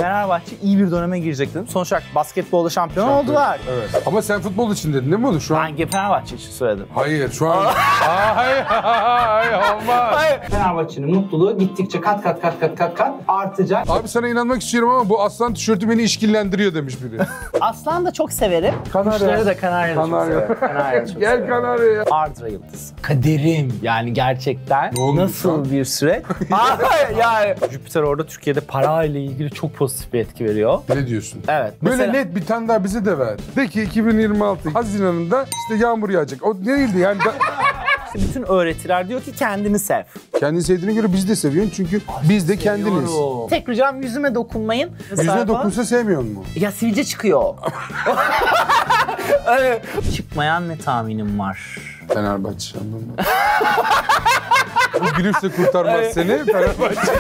Fenerbahçe iyi bir döneme girecek dedim. Sonuç olarak basketbolda şampiyon oldular. Evet. Ama sen futbol için dedin değil mi onu şu an? Ben Fenerbahçe için söyledim. Hayır şu an. Hayır olmaz. Fenerbahçe'nin mutluluğu gittikçe kat artacak. Abi sana inanmak istiyorum ama bu aslan tişörtü beni işkillendiriyor demiş biri. Aslan da çok severim. Kanarya. Kuşları da Kanarya da çok severim. Kanarya çok Gel severim. Kanarya'ya. Ardıra yıldız. Kaderim. Yani gerçekten Ne olmuş nasıl lan? bir süreç? Yani Jüpiter orada Türkiye'de para ile ilgili çok pozitif bir etki veriyor. Ne diyorsun? Evet. Böyle mesela, net bir tane daha bize de ver. De ki 2026 Haziran'ında işte yağmur yağacak. O değildi yani. bütün öğretiler diyor ki kendini sev. Kendini sevdiğine göre bizi de seviyorsun çünkü biz de kendiniz. Tek ricam yüzüme dokunmayın. Yüzüne dokunsa sevmiyor mu? Ya sivilce çıkıyor. Çıkmayan ne tahminim var? Fenerbahçe anlamı. Bu gülüş de kurtarmaz seni. Fenerbahçe.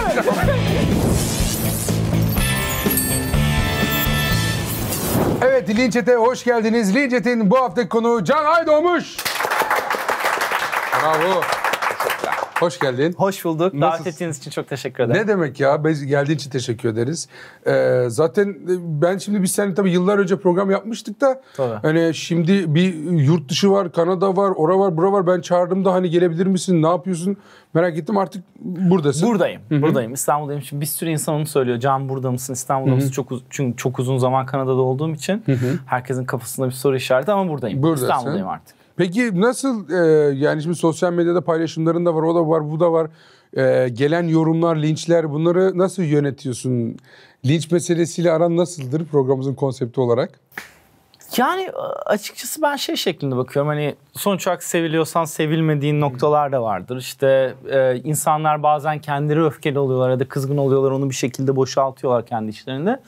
Evet, Linç Et'e hoş geldiniz. Linç Et'in bu haftaki konuğu Can Aydoğmuş. Bravo. Hoş geldin. Hoş bulduk. Nasılsın? Davet ettiğiniz için çok teşekkür ederim. Ne demek ya? Biz geldiğin için teşekkür ederiz. Zaten ben şimdi biz seninle tabii yıllar önce program yapmıştık da Tabii. hani şimdi bir yurt dışı var, Kanada var, ora var, bura var. Ben çağırdım da hani gelebilir misin? Ne yapıyorsun? Merak ettim. Artık buradasın. Buradayım. Hı-hı. Buradayım. İstanbul'dayım. Şimdi bir sürü insan onu söylüyor. Can burada mısın? İstanbul'da mısın? Çünkü çok uzun zaman Kanada'da olduğum için herkesin kafasında bir soru işareti ama buradayım. Buradasın. İstanbul'dayım artık. Peki nasıl yani şimdi sosyal medyada paylaşımların da var, o da var, bu da var. Gelen yorumlar, linçler, bunları nasıl yönetiyorsun? Linç meselesiyle aran nasıldır programımızın konsepti olarak? Yani açıkçası ben şey şeklinde bakıyorum. Hani sonuç olarak seviliyorsan sevilmediğin noktalar da vardır. İşte insanlar bazen kendileri öfkeli oluyorlar ya da kızgın oluyorlar. Onu bir şekilde boşaltıyorlar kendi içlerinde.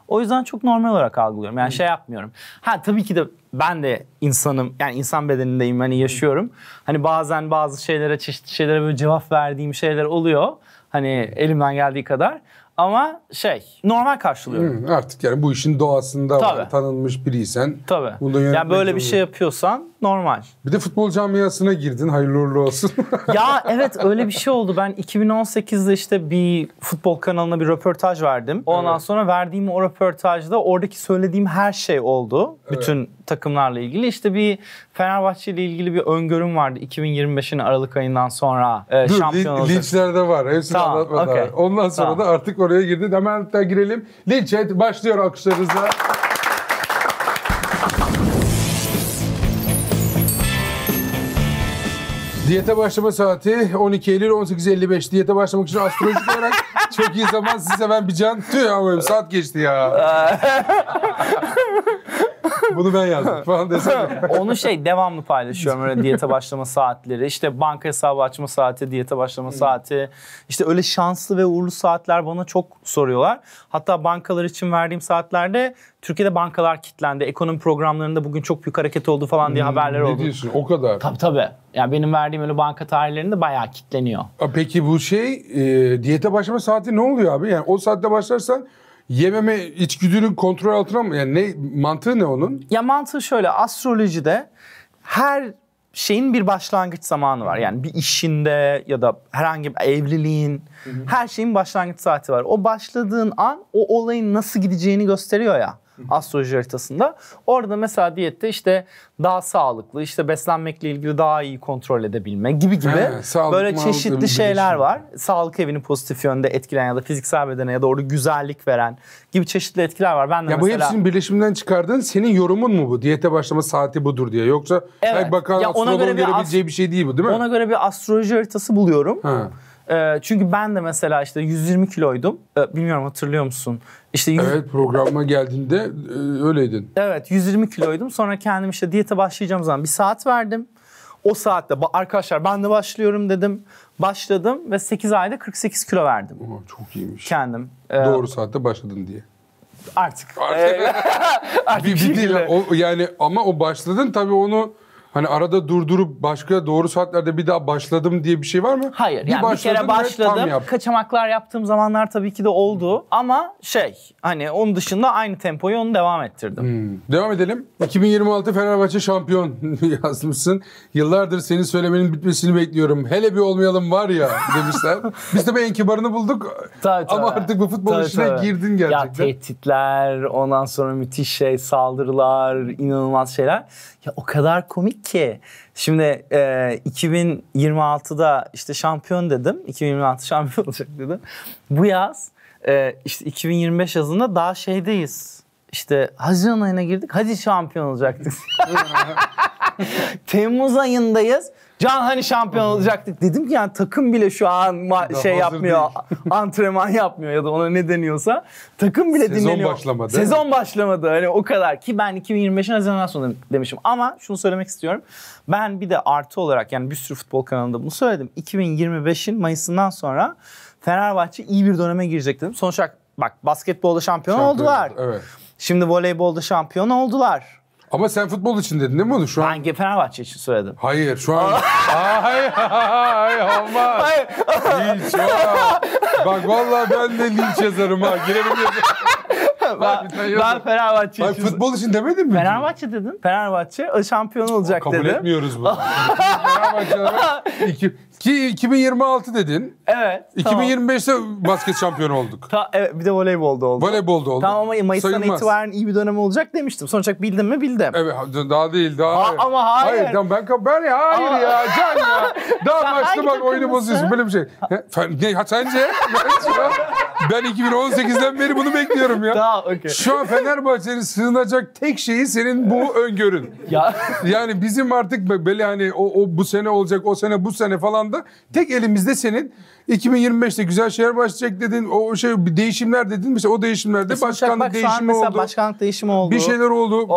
O yüzden çok normal olarak algılıyorum. Yani şey yapmıyorum. Ha tabii ki de ben de insanım. Yani insan bedenindeyim. Hani yaşıyorum. Hani bazen bazı şeylere, çeşitli şeylere böyle cevap verdiğim şeyler oluyor. Hani elimden geldiği kadar. Ama normal karşılıyorum. Artık yani bu işin doğasında Tabii. var. Tanınmış biriysen. Tabii. Bunu Yani böyle bir şey yapıyorsan normal. Bir de futbol camiasına girdin. Hayırlı uğurlu olsun. Ya evet öyle bir şey oldu. Ben 2018'de işte bir futbol kanalına bir röportaj verdim. Ondan sonra verdiğim o röportajda oradaki söylediğim her şey oldu. Evet. Bütün takımlarla ilgili. İşte bir Fenerbahçe ile ilgili bir öngörüm vardı. 2025'in Aralık ayından sonra şampiyon olacak. Linçlerde var. Hepsini anlatma daha. Ondan sonra da artık oraya girdin. Hemen hatta girelim. Linç et. Başlıyor alkışlarınızla. Diyete başlama saati 12 Eylül 18.55. Diyete başlamak için astrolojik olarak çok iyi zaman. Sizi seven bir can. Tüh ama saat geçti ya. Bunu ben yazdım falan desene. Onu devamlı paylaşıyorum öyle diyete başlama saatleri. İşte banka hesabı açma saati, diyete başlama saati. İşte öyle şanslı ve uğurlu saatler bana çok soruyorlar. Hatta bankalar için verdiğim saatlerde Türkiye'de bankalar kilitlendi. Ekonomi programlarında bugün çok büyük hareket oldu falan diye haberler oldu. Ne diyorsun? O kadar. Tabii. Yani benim verdiğim öyle banka tarihlerinde bayağı kilitleniyor. Peki bu diyete başlama saati ne oluyor abi? Yani o saatte başlarsan yememe içgüdünün kontrol altına mı? Yani mantığı ne onun? Ya mantığı şöyle, astrolojide her şeyin bir başlangıç zamanı var. Yani bir işinde ya da herhangi bir evliliğin, her şeyin başlangıç saati var. O başladığın an o olayın nasıl gideceğini gösteriyor ya astroloji haritasında. Orada mesela diyette işte daha sağlıklı, işte beslenmekle ilgili daha iyi kontrol edebilme gibi böyle çeşitli şeyler var. Sağlık evini pozitif yönde etkileyen ya da fiziksel bedene ya da orada güzellik veren gibi çeşitli etkiler var. Ben de ya mesela... bu hepsinin birleşiminden çıkardığın senin yorumun mu bu? Diyete başlama saati budur diye. Yoksa her bakan astroloğun görebileceği bir şey değil bu değil mi? Ona göre bir astroloji haritası buluyorum. Çünkü ben de mesela işte 120 kiloydum. Bilmiyorum hatırlıyor musun? İşte evet programa geldiğinde öyleydin. Evet 120 kiloydum. Sonra kendim işte diyete başlayacağım zaman bir saat verdim. O saatte arkadaşlar ben de başlıyorum dedim. Başladım ve 8 ayda 48 kilo verdim. Çok iyiymiş. Kendim. Doğru saatte başladın diye. Artık bir değil. Yani ama o başladın tabii onu Hani arada durdurup başka doğru saatlerde bir daha başladım diye bir şey var mı? Hayır. Yani bir kere başladım. Kaçamaklar yaptığım zamanlar tabii ki de oldu. Ama hani onun dışında aynı tempoyu onu devam ettirdim. Devam edelim. 2026 Fenerbahçe şampiyon yazmışsın. Yıllardır senin söylemenin bitmesini bekliyorum. Hele bir olmayalım var ya demişler. Biz de en kibarını bulduk. Tabii. Ama artık bu futbol işine girdin gerçekten. Ya tehditler, ondan sonra müthiş saldırılar, inanılmaz şeyler. Ya o kadar komik ki. Şimdi 2026'da işte şampiyon dedim. 2026 şampiyon olacak dedim. Bu yaz işte 2025 yazında daha şeydeyiz. İşte Haziran ayına girdik. Hadi şampiyon olacaktık. Temmuz ayındayız. Can hani şampiyon olacaktık. Dedim ki yani takım bile şu an yapmıyor. Antrenman yapmıyor ya da ona ne deniyorsa. Takım bile dinleniyor. Sezon başlamadı. Sezon başlamadı. Hani o kadar ki ben 2025'in Haziran'dan sonra demişim. Ama şunu söylemek istiyorum. Ben bir de artı olarak yani bir sürü futbol kanalında bunu söyledim. 2025'in Mayıs'ından sonra Fenerbahçe iyi bir döneme girecek dedim. Sonuç olarak bak basketbolda şampiyon oldular. Evet. Şimdi voleybolda şampiyon oldular. Ama sen futbol için dedin değil mi onu şu an? Ben Fenerbahçe için söyledim. Hayır şu an. Hayır olmaz. Hayır. Linç. Bak vallahi ben de linç yazarım ha. Girelim yazarım. Ben Fenerbahçe için. Futbol için demedin mi? Fenerbahçe dedim. Fenerbahçe şampiyon olacak kabul dedim. Kabul etmiyoruz bunu. Fenerbahçe 2026 dedin. Evet. 2025'te basket şampiyonu olduk. Evet, bir de voleybolda oldu. Voleybolda oldu. Tamam ama Mayıs'tan itibaren iyi bir dönem olacak demiştim. Sonuç olarak bildim mi bildim. Evet daha değil daha. Ama hayır. Hayır ya Can ya. Daha başlamak oyunu bozuyorsun böyle bir şey. Sence? Ben 2018'den beri bunu bekliyorum ya. Tamam okey. Şu an Fenerbahçe'nin sığınacak tek şeyi senin bu öngörün. Yani bizim artık böyle hani o bu sene olacak, o sene bu sene falan da tek elimizde senin 2025'te güzel şeyler başlayacak dedin. O değişimler dedin. Mesela o değişimlerde başkanlık değişimi oldu. Başkanlık değişimi oldu. Bir şeyler oldu.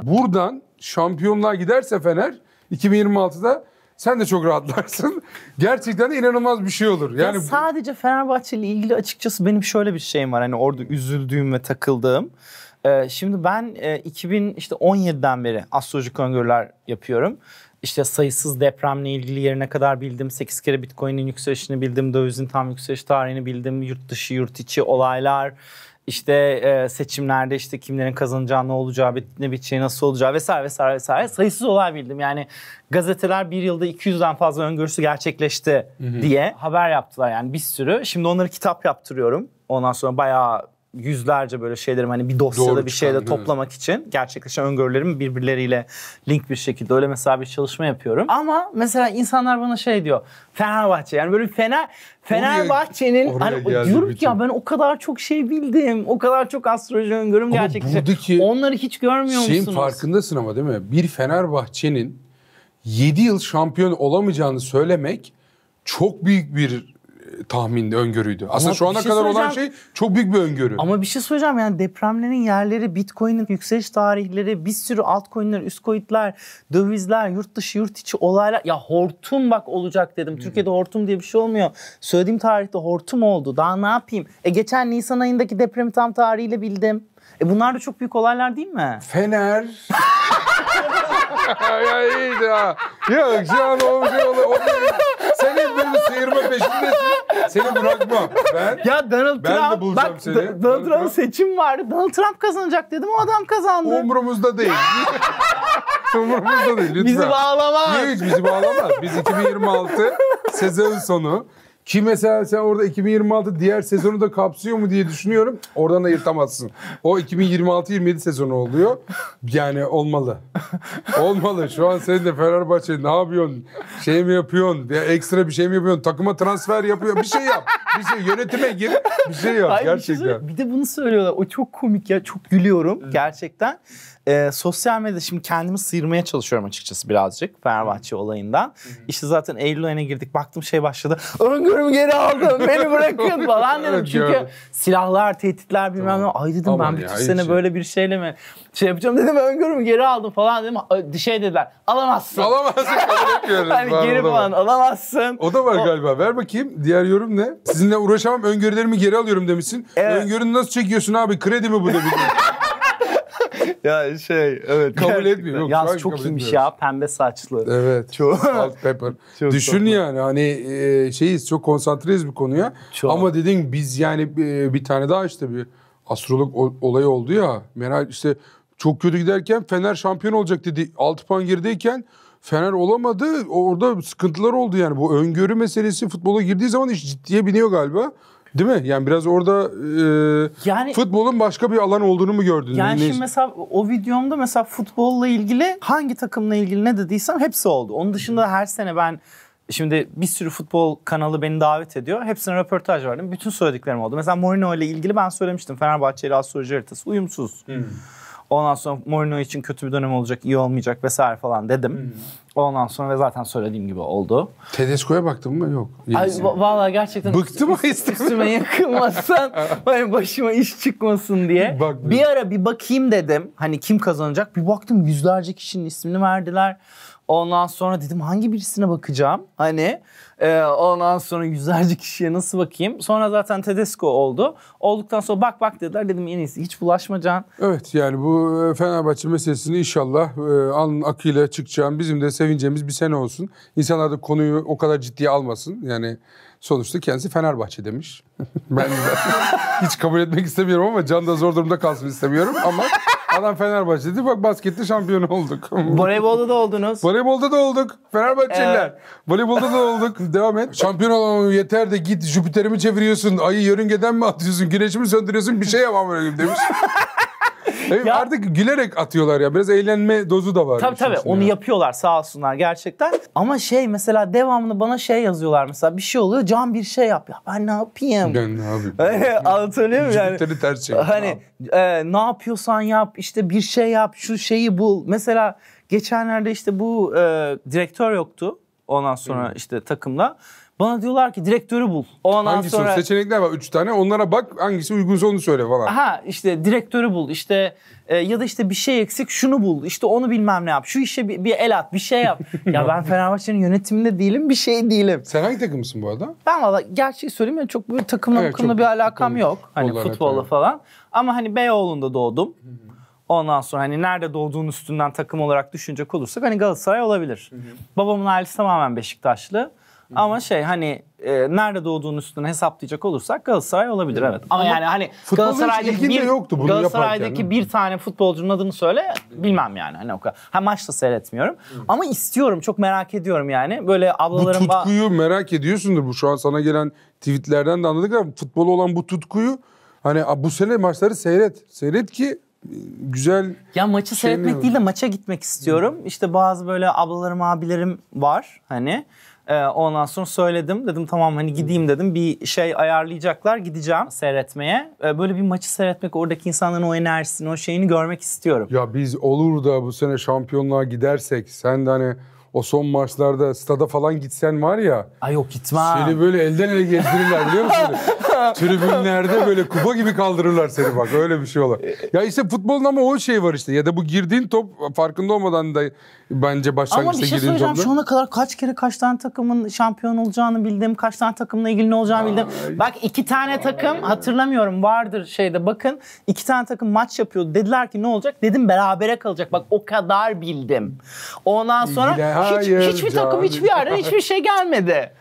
Buradan şampiyonluğa giderse Fener 2026'da sen de çok rahatlarsın. Gerçekten de inanılmaz bir şey olur. Yani sadece Fenerbahçe ile ilgili açıkçası benim şöyle bir şeyim var. Hani orada üzüldüğüm ve takıldığım. Şimdi ben 2017'den beri astrolojik öngörüler yapıyorum. İşte sayısız depremle ilgili yerine kadar bildim. 8 kere Bitcoin'in yükselişini bildim. Dövizin tam yükseliş tarihini bildim. Yurt dışı, yurt içi olaylar. İşte seçimlerde işte kimlerin kazanacağı, ne olacağı, ne biteceği, nasıl olacağı vesaire. Sayısız olay bildim. Yani gazeteler bir yılda 200'den fazla öngörüsü gerçekleşti diye haber yaptılar. Yani bir sürü. Şimdi onları kitap yaptırıyorum. Ondan sonra bayağı yüzlerce böyle şeylerim hani bir dosyada bir şeyde toplamak için gerçekleşen öngörülerimi birbirleriyle link bir şekilde öyle mesela bir çalışma yapıyorum. Ama mesela insanlar bana diyor Fenerbahçe yani böyle Fenerbahçe'nin hani diyorum ki ya ben o kadar çok şey bildim. O kadar çok astroloji öngörüm gerçekleşti. Onları hiç görmüyor musunuz? Şeyin farkındasın ama değil mi? Bir Fenerbahçe'nin 7 yıl şampiyon olamayacağını söylemek çok büyük bir tahmindi, öngörüydü. Aslında şu ana kadar olan şey çok büyük bir öngörü. Ama bir şey söyleyeceğim yani depremlerin yerleri, Bitcoin'in yükseliş tarihleri, bir sürü altcoin'ler, üst coin'ler, dövizler, yurt dışı, yurt içi olaylar. Ya hortum bak olacak dedim. Türkiye'de hortum diye bir şey olmuyor. Söylediğim tarihte hortum oldu. Daha ne yapayım? Geçen Nisan ayındaki depremi tam tarihiyle bildim. Bunlar da çok büyük olaylar değil mi? Fener. Ya iyiydi ha. Yok şu an o şey olur. Sen hep böyle sıyırma peşindesin. Seni bırakmam. Ya Donald Trump, de bulacağım bak, seni. Donald Trump seçim vardı. Donald Trump kazanacak dedim. O adam kazandı. Umurumuzda değil. Umurumuzda değil lütfen. Bizi bağlamaz. Hiç bizi bağlamaz. Biz 2026 sezon sonu. Ki mesela sen orada 2026 diğer sezonu da kapsıyor mu diye düşünüyorum. Oradan da yırtamazsın. O 2026-27 sezonu oluyor. Yani olmalı. Olmalı. Şu an sen de Fenerbahçe ne yapıyorsun? Şey mi yapıyorsun? Ya ekstra bir şey mi yapıyorsun? Takıma transfer yapıyor. Bir şey yap. Bir şey yönetime gir. Bir şey yap. Hayır, gerçekten. Bir de bunu söylüyorlar. O çok komik ya. Çok gülüyorum gerçekten. Sosyal medyada şimdi kendimi sıyırmaya çalışıyorum açıkçası birazcık Fenerbahçe olayından. İşte zaten Eylül ayına girdik. Baktım başladı. Öngörümü geri aldım. Beni bırakın falan dedim. Çünkü silahlar, tehditler bilmem ne. Ay dedim ben bütün sene böyle bir şeyle mi yapacağım dedim. Öngörümü geri aldım falan dedim. Dediler. Alamazsın. Kabul etmiyoruz. Hani geri falan alamazsın. O da var galiba. Ver bakayım. Diğer yorum ne? Sizinle uğraşamam. Öngörülerimi geri alıyorum demişsin. Evet. Öngörünü nasıl çekiyorsun abi? Kredi mi bu demişsin? Ya evet. Kabul etmiyor. Yok, yalnız çok iyiymiş ya, pembe saçlı. Evet. Çok. Salt pepper. Düşün tatlı. Yani hani çok konsantreyiz bir konuya. Çok. Ama dedin biz yani bir tane daha işte bir astrolog olayı oldu ya. Meral işte çok kötü giderken Fener şampiyon olacak dedi. 6 puan gerideyken Fener olamadı. Orada sıkıntılar oldu yani. Bu öngörü meselesi futbola girdiği zaman iş ciddiye biniyor galiba. Değil mi? Yani biraz orada yani, futbolun başka bir alan olduğunu mu gördün? Yani şimdi mesela o videomda mesela futbolla ilgili hangi takımla ilgili ne dediysem hepsi oldu. Onun dışında her sene ben şimdi bir sürü futbol kanalı beni davet ediyor. Hepsine röportaj verdim. Bütün söylediklerim oldu. Mesela Mourinho ile ilgili ben söylemiştim. Fenerbahçe ile astroloji haritası uyumsuz. Ondan sonra Mourinho için kötü bir dönem olacak, iyi olmayacak vesaire falan dedim. Ondan sonra ve zaten söylediğim gibi oldu. Tedesco'ya baktın mı? Yok. Ay, vallahi gerçekten bıktım üstüme yakılmasın, hani başıma iş çıkmasın diye. Bir ara bir bakayım dedim. Hani kim kazanacak? Bir baktım yüzlerce kişinin ismini verdiler. Ondan sonra dedim hangi birisine bakacağım? Hani ondan sonra yüzlerce kişiye nasıl bakayım? Sonra zaten Tedesco oldu. Olduktan sonra bak dediler. Dedim en iyisi hiç bulaşma Can. Evet yani bu Fenerbahçe meselesini inşallah alnın akıyla çıkacağım. Bizim de sevineceğimiz bir sene olsun. İnsanlar da konuyu o kadar ciddiye almasın. Yani sonuçta kendisi Fenerbahçe demiş. Ben de hiç kabul etmek istemiyorum ama Can da zor durumda kalsın istemiyorum ama adam Fenerbahçe dedi. Bak baskette şampiyon olduk. Voleybolda da oldunuz. Voleybolda da olduk. Fenerbahçeliler. Voleybolda da olduk. Devam et. Şampiyon olamam yeter de git Jüpiter'i mi çeviriyorsun? Ayı yörüngeden mi atıyorsun? Güneşi mi söndürüyorsun? Bir şey yapamam öyle demiş. Evet, artık gülerek atıyorlar ya. Biraz eğlenme dozu da var. Tabii onu yapıyorlar sağ olsunlar gerçekten. Ama mesela devamlı bana yazıyorlar mesela bir şey oluyor. Can bir şey yap. Ya ben ne yapayım? Ben ne yapayım? Anlatabiliyor muyum yani? Jüpiter'i ters çevir. Hani ne yapıyorsan yap işte bir şey yap şu şeyi bul. Mesela geçenlerde işte bu direktör yoktu. Ondan sonra işte takımda. Bana diyorlar ki direktörü bul. Hangisi sonra seçenekler var 3 tane. Onlara bak hangisi uygunsa onu söyle falan. Ha işte direktörü bul. İşte ya da işte bir şey eksik şunu bul. İşte onu bilmem ne yap. Şu işe bir el at, bir şey yap. Ya ben Fenerbahçe'nin yönetiminde değilim, bir şey değilim. Sen hangi takımısın bu arada? Ben valla gerçeği söyleyeyim ya çok böyle takımla bir alakam yok. Hani futbolla falan. Ama hani Beyoğlu'nda doğdum. Ondan sonra hani nerede doğduğun üstünden takım olarak düşünecek olursak hani Galatasaray olabilir. Babamın ailesi tamamen Beşiktaşlı. Ama hani nerede doğduğun üstüne hesaplayacak olursak Galatasaray olabilir evet. Ama yani hani Galatasaray'daki bir tane futbolcunun adını söyle bilmem yani hani o kadar. Maçta seyretmiyorum ama istiyorum çok merak ediyorum yani. Böyle ablalarım bu tutkuyu merak ediyorsundur bu şu an sana gelen tweetlerden de anladık ama futbola olan bu tutkuyu hani bu sene maçları seyret ki güzel. Ya maçı seyretmek değil de maça gitmek istiyorum. İşte bazı böyle ablalarım abilerim var hani. Ondan sonra söyledim. Dedim tamam hani gideyim dedim. Bir şey ayarlayacaklar. Gideceğim seyretmeye. Böyle bir maçı seyretmek, oradaki insanların o enerjisini, o şeyini görmek istiyorum. Ya biz olur da bu sene şampiyonluğa gidersek sen de hani o son maçlarda stada falan gitsen var ya. Ay yok gitmem. Seni böyle elden ele gezdirirler biliyor musun? Tribünlerde böyle kupa gibi kaldırırlar seni bak öyle bir şey olur. Ya işte futbolun ama o şey var işte ya da bu girdiğin top farkında olmadan da bence başlangıçta girdiğin topla. Ama bir şey söyleyeceğim şu ana kadar kaç tane takımın şampiyon olacağını bildim. Kaç tane takımla ilgili ne olacağını bildim. Bak 2 tane takım hatırlamıyorum vardır bakın 2 tane takım maç yapıyordu. Dediler ki ne olacak? Dedim berabere kalacak. Bak o kadar bildim. Ondan sonra hiçbir takım hiçbir yerden hiçbir şey gelmedi.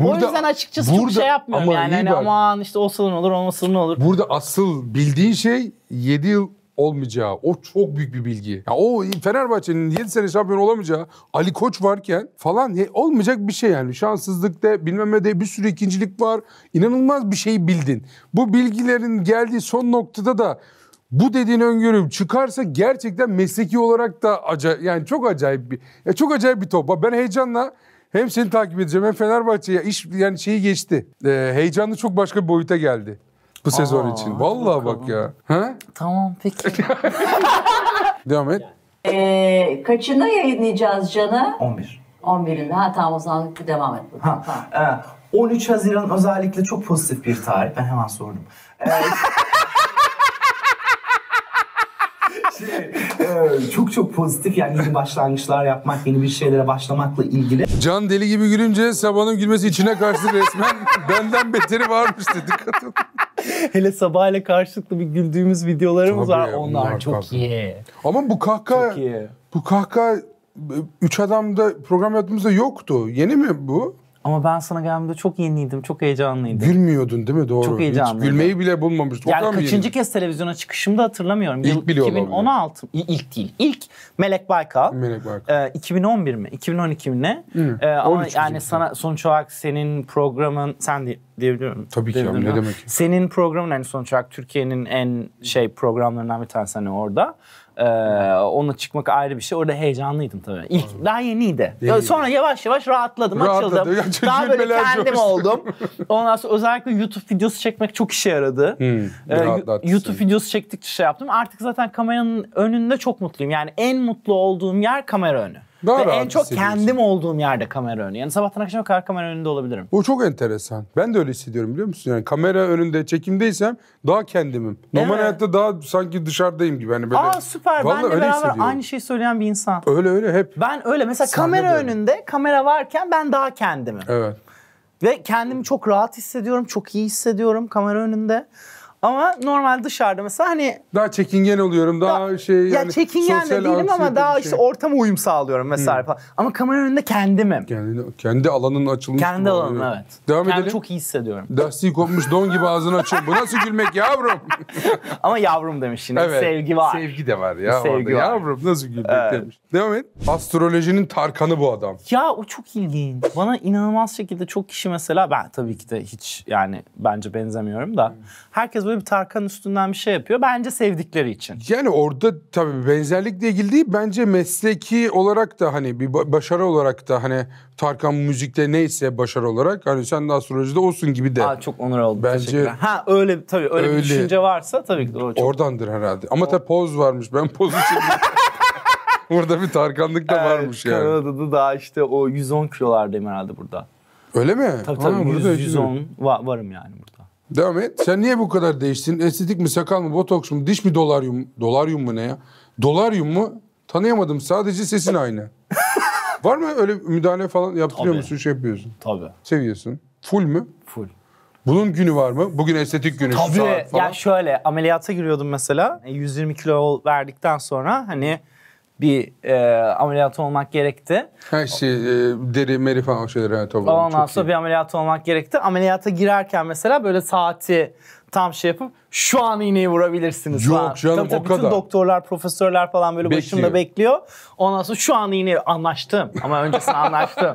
O yüzden açıkçası çok şey yapmıyorum yani. Hani aman işte olsa ne olur olmasa ne olur. Burada asıl bildiğin şey 7 yıl olmayacağı. O çok büyük bir bilgi. Ya o Fenerbahçe'nin 7 sene şampiyon olamayacağı Ali Koç varken falan olmayacak bir şey yani. Şanssızlıkta bilmem ne de bir sürü ikincilik var. İnanılmaz bir şey bildin. Bu bilgilerin geldiği son noktada da bu dediğin öngörü çıkarsa gerçekten mesleki olarak da yani çok acayip bir top. Ben heyecanla hem seni takip edeceğim hem Fenerbahçe'ye yani şeyi geçti. Heyecanlı çok başka bir boyuta geldi bu sezon için. Vallahi bak ya. Ha? Tamam peki. Devam et. Kaçında yayınlayacağız Can'ı? 11. 11'inde. Ha tamam o zaman devam et. Tamam. 13 Haziran özellikle çok pozitif bir tarih. Ben hemen sordum. Çok pozitif yani yeni başlangıçlar yapmak, yeni bir şeylere başlamakla ilgili. Can deli gibi gülünce Sabah'ın gülmesi içine kaçtı resmen. Benden beteri varmış dedi kadın. Hele sabahla karşılıklı bir güldüğümüz videolarımız Tabii, var. Onlar onlar çok tabii. iyi. Ama bu kahkaha, Çok iyi. bu kahkaha Üç Adam'da program yaptığımızda yoktu. Yeni mi bu? Ama ben sana geldiğimde çok yeniydim, çok heyecanlıydım. Gülmüyordun değil mi? Doğru. Çok heyecanlıydım. Hiç gülmeyi bile bulmamıştım. Yani kaçıncı kez televizyona çıkışımı da hatırlamıyorum. İlk Yıl bile 2016. İlk değil. İlk Melek Baykal. Melek Baykal. 2011 mi? 2012 mi ne? Ama 13 yani bizim. sana sonuç olarak senin programın sen diyebiliyorum. Tabii ki ya, diyebilirim ne ama demek. Senin programın hani sonuç olarak Türkiye'nin en programlarından bir tanesi hani orada. Ona çıkmak ayrı bir şey. Orada heyecanlıydım tabii. İlk daha yeniydi. Sonra yavaş yavaş rahatladım, açıldım. Daha böyle kendim oldum. Ondan sonra özellikle YouTube videosu çekmek çok işe yaradı. YouTube videosu çektikçe şey yaptım. Artık zaten kameranın önünde çok mutluyum. Yani en mutlu olduğum yer kamera önü. Daha Ve rahat en çok hissediyorsun. kendim olduğum yerde kamera önü. Yani sabahtan akşama kadar kamera önünde olabilirim. Bu çok enteresan. Ben de öyle hissediyorum biliyor musun? Yani kamera önünde çekimdeysem daha kendimim. Normal Evet. hayatta daha sanki dışarıdayım gibi. Hani böyle, Süper. Vallahi Benle öyle beraber hissediyorum. aynı şeyi söyleyen bir insan. Öyle hep. Ben öyle. Mesela Sahne kamera de öyle. önünde, kamera varken ben daha kendimim. Evet. Ve kendimi çok rahat hissediyorum, çok iyi hissediyorum kamera önünde. Ama normal dışarıda mesela hani... Daha çekingen oluyorum. Daha şey yani... Ya çekingen de sosyal değilim ama anksiyete daha bir işte şey. ortama uyum sağlıyorum mesela falan. Ama kamera önünde kendimim. Kendi alanının açılmış. Kendi gibi alanım oluyor. evet. Devam Kendimi edelim. çok iyi hissediyorum. Lastiği kopmuş don gibi ağzını açıyor. Bu nasıl gülmek yavrum? Ama yavrum demiş yine. Sevgi var. Sevgi de var ya. Sevgi orada. var. Yavrum nasıl gülmek demiş. Devam et. Astrolojinin Tarkan'ı bu adam. Ya o çok ilginç. Bana inanılmaz şekilde çok kişi mesela ben tabii ki de hiç yani bence benzemiyorum da herkes böyle bir Tarkan üstünden bir şey yapıyor. Bence sevdikleri için. Yani orada tabii benzerlikle ilgili değil. Bence mesleki olarak da hani bir başarı olarak da hani Tarkan müzikte neyse başarı olarak hani sen de astrolojide olsun gibi de. Çok onur oldum. Bence- Teşekkürler. Öyle tabii öyle bir Öyle. düşünce varsa tabii ki de o çok. Oradandır herhalde. Ama tabii poz varmış. Ben poz için... Burada bir Tarkanlık da varmış yani. Kanada'da daha işte o 110 kilolardayım herhalde burada. Öyle mi? Tabii Ha, burada 110 varım yani burada. Devam et. Sen niye bu kadar değiştin? Estetik mi, sakal mı, botoks mu, diş mi, dolaryum? Dolaryum mu ne ya? Dolaryum mu? Tanıyamadım. Sadece sesin aynı. Var mı öyle müdahale falan yaptırıyor Tabii. musun? Şey yapıyorsun. Tabii. Seviyorsun. Full mü? Full. Bunun günü var mı? Bugün estetik günü. şu Tabii. saat falan. Ya şöyle ameliyata giriyordum mesela. 120 kilo verdikten sonra hani bir ameliyat olmak gerekti. Her şey, deri, meri falan o şeyler. Evet, tabii. Ondan Çok sonra iyi. bir ameliyat olmak gerekti. Ameliyata girerken mesela böyle saati tam şey yapıp şu an iğneyi vurabilirsiniz Yok falan. canım, Tabii o bütün kadar. doktorlar, profesörler falan böyle başımda bekliyor. Ondan sonra şu an iğneyi anlaştım. Ama öncesinde anlaştım.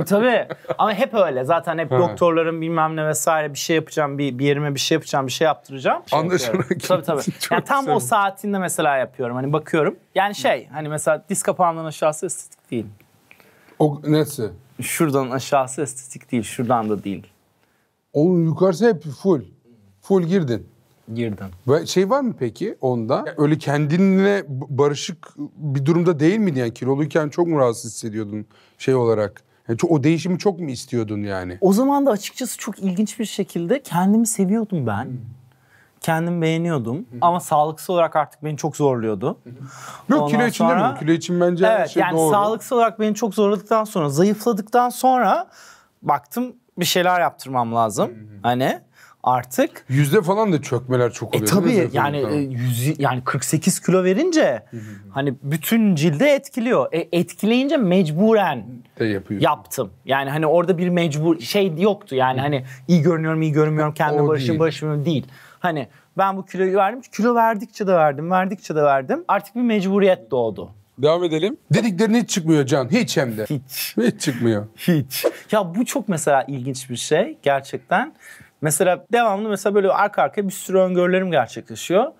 Tabii. Ama hep öyle. Zaten hep doktorların bilmem ne vesaire bir şey yapacağım. Bir yerime bir şey yapacağım. Bir şey yaptıracağım. Anlaşılan. Tabii. Yani tam o saatinde mesela yapıyorum. Hani bakıyorum. Yani hani mesela diz kapağından aşağısı estetik değil. O nasıl? Şuradan aşağısı estetik değil. Şuradan da değil. Onun yukarısı hep full. Full girdin. Girdim. Ve şey var mı peki onda? Öyle kendinle barışık bir durumda değil miydin? Yani kiloluyken çok mu rahatsız hissediyordun şey olarak? Yani o değişimi çok mu istiyordun yani? O zaman da açıkçası çok ilginç bir şekilde kendimi seviyordum ben. Kendimi beğeniyordum. Ama sağlıksal olarak artık beni çok zorluyordu. Yok Ondan kilo için sonra- demiyorum. Kilo için bence her Evet şey yani doğru. sağlıksal olarak beni çok zorladıktan sonra, zayıfladıktan sonra baktım bir şeyler yaptırmam lazım. Hani artık. Yüzde falan da çökmeler çok oluyor. değil mi? Tabii yani yani 48 kilo verince hani bütün cilde etkiliyor. Etkileyince mecburen de yapıyorsun. yaptım. Yani hani orada bir mecbur şey yoktu. Yani hani iyi görünüyorum, iyi görünmüyorum, kendime O barışım değil. Hani ben bu kiloyu verdim. Kilo verdikçe de verdim. Artık bir mecburiyet doğdu. Devam edelim. Dediklerin hiç çıkmıyor Can. Hiç hem de. Hiç çıkmıyor. Hiç. Ya bu çok mesela ilginç bir şey gerçekten. Mesela devamlı mesela böyle arka arkaya bir sürü öngörülerim gerçekleşiyor.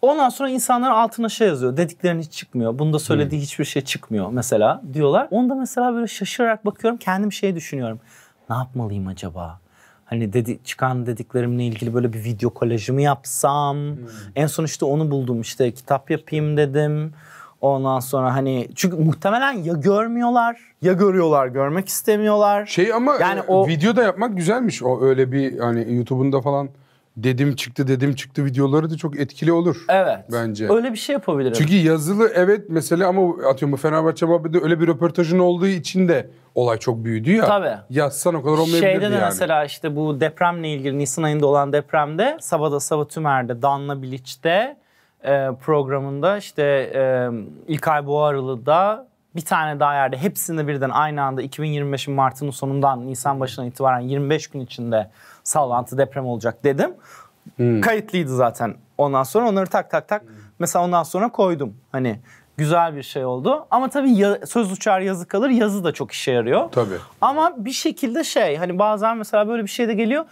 Ondan sonra insanların altına şey yazıyor. Dediklerin hiç çıkmıyor. Bunda söylediği hiçbir şey çıkmıyor mesela diyorlar. Onda mesela böyle şaşırarak bakıyorum. Kendim şey düşünüyorum. Ne yapmalıyım acaba? Hani çıkan dediklerimle ilgili böyle bir video kolajı mı yapsam? En son işte onu buldum. İşte kitap yapayım dedim. Ondan sonra hani çünkü muhtemelen ya görmüyorlar ya görüyorlar, görmek istemiyorlar. Şey ama Yani videoda yapmak güzelmiş. O öyle bir hani YouTube'unda falan dedim çıktı videoları da çok etkili olur. Evet. Bence. Öyle bir şey yapabilirim. Çünkü yazılı evet mesela ama atıyorum bu Fenerbahçe muhabbeti öyle bir röportajın olduğu için de olay çok büyüdü ya. Tabii. Yazsan o kadar olmayabilirdi Şeyde de yani. mesela işte bu depremle ilgili Nisan ayında olan depremde Sabah Tümer'de, Danla Bilic'te programında işte İlkay Boğarılı'da bir tane daha yerde hepsinde birden aynı anda 2025'in Mart'ın sonundan Nisan başına itibaren 25 gün içinde sallantı deprem olacak dedim. Kayıtlıydı zaten. Ondan sonra onları tak mesela ondan sonra koydum. Hani güzel bir şey oldu. Ama tabii söz uçar yazı kalır. Yazı da çok işe yarıyor. Tabii. Ama bir şekilde hani bazen mesela böyle bir şey de geliyor.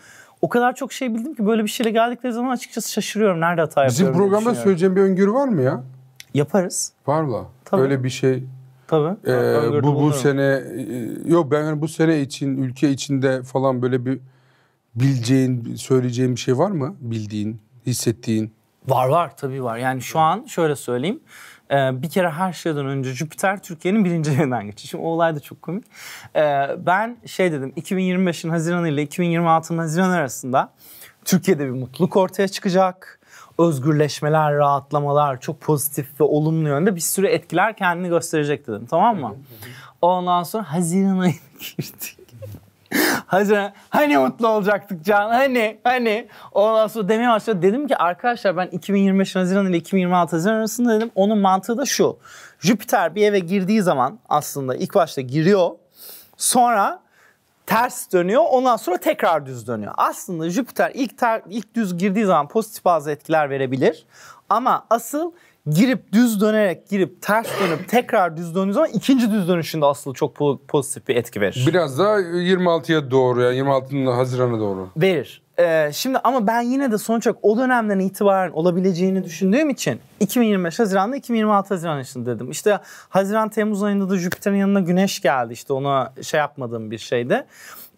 O kadar çok şey bildim ki böyle bir şeyle geldikleri zaman açıkçası şaşırıyorum. Nerede hata yapıyorum? Bizim programda söyleyeceğim bir öngörü var mı ya? Yaparız. Var mı? Tabii. Öyle bir şey. Tabii. Bu sene yok ben bu sene için ülke içinde falan böyle bir bileceğin, söyleyeceğin bir şey var mı? Bildiğin, hissettiğin. Var tabii var. Yani şu an şöyle söyleyeyim. Bir kere her şeyden önce Jüpiter Türkiye'nin 1. evinden geçiyor. Şimdi o olay da çok komik. Ben dedim 2025'in Haziran ile 2026'nın Haziran arasında Türkiye'de bir mutluluk ortaya çıkacak. Özgürleşmeler, rahatlamalar, çok pozitif ve olumlu yönde bir sürü etkiler kendini gösterecek dedim. Tamam mı? Ondan sonra Haziran ayına girdik. Haziran, hani mutlu olacaktık Can, hani. Ondan sonra demeye başladı. Dedim ki arkadaşlar ben 2025 Haziran ile 2026 Haziran arasında dedim. Onun mantığı da şu. Jüpiter bir eve girdiği zaman aslında ilk başta giriyor. Sonra ters dönüyor. Ondan sonra tekrar düz dönüyor. Aslında Jüpiter ilk düz girdiği zaman pozitif bazı etkiler verebilir. Ama asıl düz dönerek ters dönüp tekrar düz döndüğü zaman ikinci düz dönüşünde asıl çok pozitif bir etki verir. Biraz daha 26'ya doğru yani 26'nın Haziran'a doğru. Verir. Şimdi ama ben yine de sonuç olarak o dönemden itibaren olabileceğini düşündüğüm için 2025 Haziran'da 2026 Haziran için dedim. İşte Haziran-Temmuz ayında da Jüpiter'in yanına Güneş geldi. İşte ona yapmadığım bir şeydi.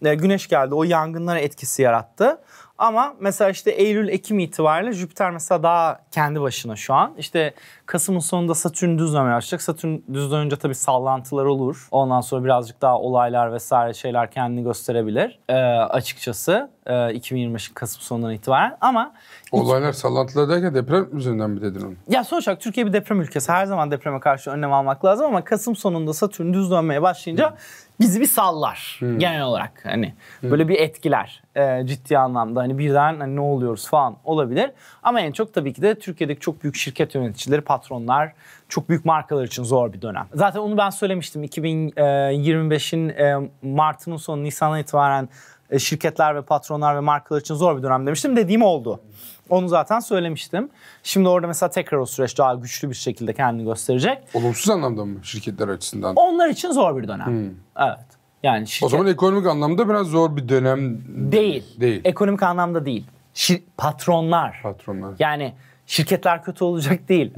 Güneş geldi. O yangınlara etkisi yarattı. Ama mesela işte Eylül-Ekim itibariyle Jüpiter mesela daha kendi başına şu an. İşte Kasım'ın sonunda Satürn düz dönmeye başlayacak. Satürn düz dönünce tabii sallantılar olur. Ondan sonra birazcık daha olaylar vesaire şeyler kendini gösterebilir. Açıkçası 2025'in Kasım sonundan itibaren. Ama olaylar sallantılar derken deprem üzerinden mi dedin onu? Ya sonuç olarak Türkiye bir deprem ülkesi. Her zaman depreme karşı önlem almak lazım ama Kasım sonunda Satürn düz dönmeye başlayınca bizi bir sallar genel olarak. Hani böyle bir etkiler ciddi anlamda. Hani birden ne oluyoruz falan olabilir. Ama en çok tabii ki de Türkiye'deki çok büyük şirket yöneticileri, patronlar, çok büyük markalar için zor bir dönem. Zaten onu ben söylemiştim. 2025'in Mart'ın sonu Nisan'a itibaren şirketler ve patronlar ve markalar için zor bir dönem demiştim. Dediğim oldu. Onu zaten söylemiştim. Şimdi orada mesela tekrar o süreç daha güçlü bir şekilde kendini gösterecek. Olumsuz anlamda mı şirketler açısından? Onlar için zor bir dönem. Evet. Yani O zaman ekonomik anlamda biraz zor bir dönem değil. Ekonomik anlamda değil. Patronlar. Yani şirketler kötü olacak değil.